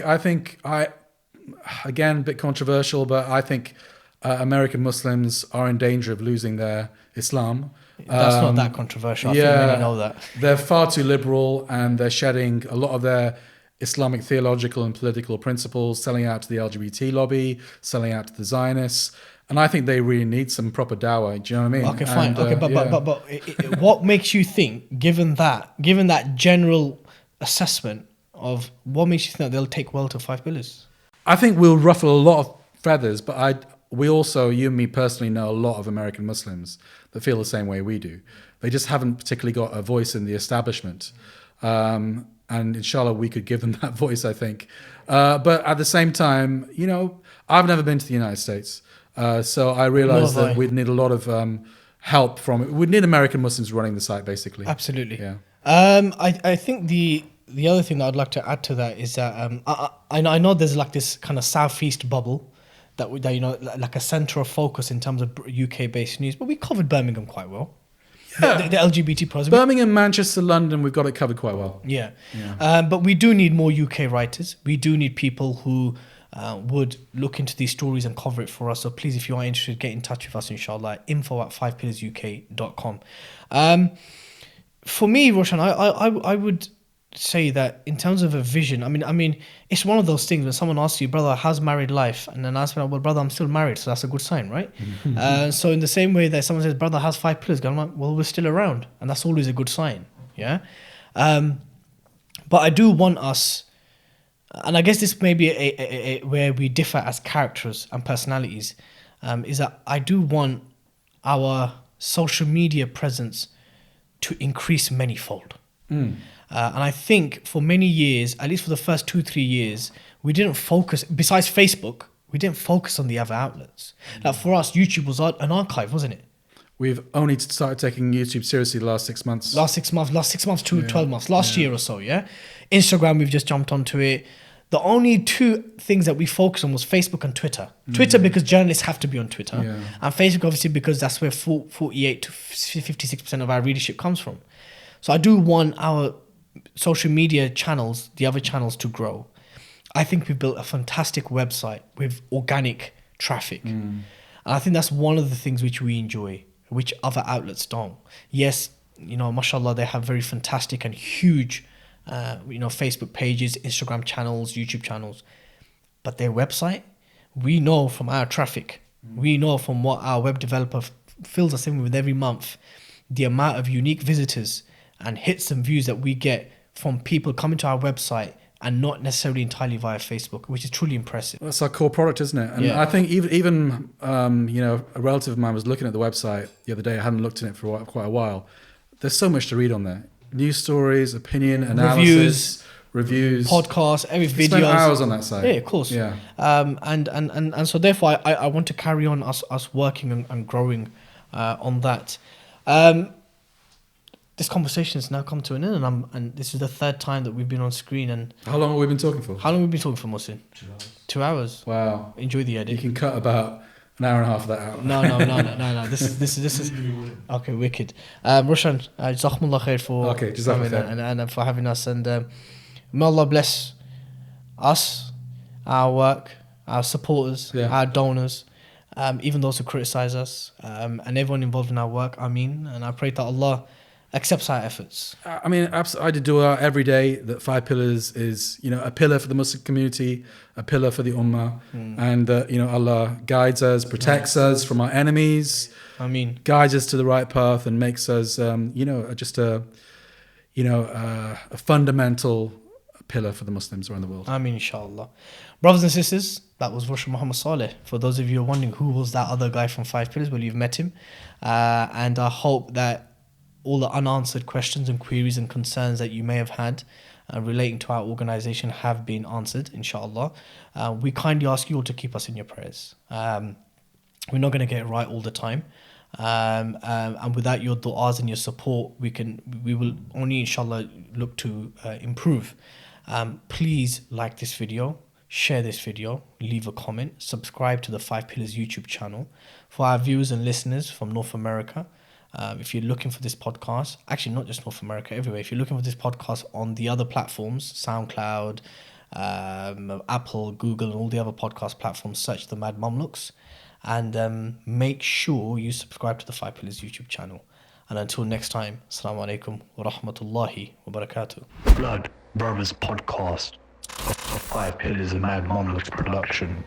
Speaker 3: again, a bit controversial, but I think American Muslims are in danger of losing their Islam.
Speaker 2: That's not that controversial. I think many know that.
Speaker 3: They're far too liberal and they're shedding a lot of their Islamic theological and political principles, selling out to the LGBT lobby, selling out to the Zionists. And I think they really need some proper dawah. Do you know what I mean?
Speaker 2: Okay, fine. But what makes you think, given that general assessment of what makes you think that they'll take well to 5 Pillars?
Speaker 3: I think we'll ruffle a lot of feathers, but we also, you and me personally, know a lot of American Muslims that feel the same way we do. They just haven't particularly got a voice in the establishment. And inshallah, we could give them that voice, I think. But at the same time, I've never been to the United States. So I realized that we'd need a lot of help from it. We'd need American Muslims running the site, basically.
Speaker 2: Absolutely.
Speaker 3: Yeah.
Speaker 2: I think the other thing that I'd like to add to that is that I know there's like this kind of southeast bubble that like a center of focus in terms of UK based news, but we covered Birmingham quite well. Yeah. The LGBT pros.
Speaker 3: Birmingham, Manchester, London, we've got it covered quite well.
Speaker 2: Yeah. But we do need more UK writers. We do need people who would look into these stories and cover it for us. So please, if you are interested, get in touch with us, inshallah. info@5pillarsuk.com. For me, Roshan, I would say that in terms of a vision, I mean, it's one of those things when someone asks you, brother, how's married life? And then I ask, well, brother, I'm still married, so that's a good sign, right? So in the same way that someone says, brother, how's 5 Pillars? I'm like, well, we're still around, and that's always a good sign, yeah? But I do want us, and I guess this may be a where we differ as characters and personalities, is that I do want our social media presence to increase manyfold. And I think for many years, at least for the first 2-3 years, we didn't focus, besides Facebook, we didn't focus on the other outlets. Like for us, YouTube was an archive, wasn't it?
Speaker 3: We've only started taking YouTube seriously the last 6 months.
Speaker 2: Last six months to 12 months, last year or so, yeah? Instagram, we've just jumped onto it. The only two things that we focused on was Facebook and Twitter. Twitter because journalists have to be on Twitter. And Facebook obviously because that's where 48 to 56% of our readership comes from. So I do want our social media channels, the other channels, to grow. I think we built a fantastic website with organic traffic. And I think that's one of the things which we enjoy, which other outlets don't. Yes, mashallah, they have very fantastic and huge, Facebook pages, Instagram channels, YouTube channels. But their website, we know from our traffic, we know from what our web developer fills us in with every month, the amount of unique visitors and hits and views that we get from people coming to our website and not necessarily entirely via Facebook, which is truly impressive.
Speaker 3: That's our core product, isn't it? And
Speaker 2: Yeah.
Speaker 3: I think even a relative of mine was looking at the website the other day. I hadn't looked at it for quite a while. There's so much to read on there. News stories, opinion, analysis, reviews,
Speaker 2: podcasts, every video.
Speaker 3: Spend hours on that site.
Speaker 2: Yeah, of course.
Speaker 3: Yeah.
Speaker 2: And so therefore, I want to carry on us working and growing on that. This conversation has now come to an end, and this is the third time that we've been on screen. And
Speaker 3: How long have we been talking for?
Speaker 2: how long have we been talking for, Mohsin? 2 hours.
Speaker 3: Wow.
Speaker 2: Enjoy the
Speaker 3: You
Speaker 2: edit.
Speaker 3: can cut about an hour and a half of that out.
Speaker 2: No. This is okay. Wicked. Roshan, jazakumullah khair for
Speaker 3: Okay, jazakallah
Speaker 2: coming
Speaker 3: khair.
Speaker 2: and for having us. And may Allah bless us, our work, our supporters,
Speaker 3: Yeah.
Speaker 2: our donors, even those who criticize us, and everyone involved in our work. Ameen. And I pray that Allah accepts our efforts.
Speaker 3: I mean, I do dua every day that 5 pillars is, a pillar for the Muslim community, a pillar for the ummah, and that, Allah guides us, protects us from our enemies,
Speaker 2: Ameen.
Speaker 3: guides us to the right path, and makes us, just a fundamental pillar for the Muslims around the world.
Speaker 2: Ameen, inshallah. Brothers and sisters, that was Roshan Muhammed Salih. For those of you who are wondering who was that other guy from 5 Pillars, well, you've met him. And I hope that all the unanswered questions and queries and concerns that you may have had relating to our organization have been answered, inshallah. We kindly ask you all to keep us in your prayers. We're not going to get it right all the time. And without your du'as and your support, we will only, inshallah, look to improve. Please like this video, share this video, leave a comment, subscribe to the 5 Pillars YouTube channel. For our viewers and listeners from North America, if you're looking for this podcast, actually not just North America, everywhere, if you're looking for this podcast on the other platforms, SoundCloud, Apple, Google, and all the other podcast platforms, search the Mad Mamluks, and make sure you subscribe to the 5 Pillars YouTube channel. And until next time, Assalamu alaikum wa rahmatullahi wa barakatuh.
Speaker 1: Blood Brothers Podcast. 5 Pillars, a Mad Monolith production.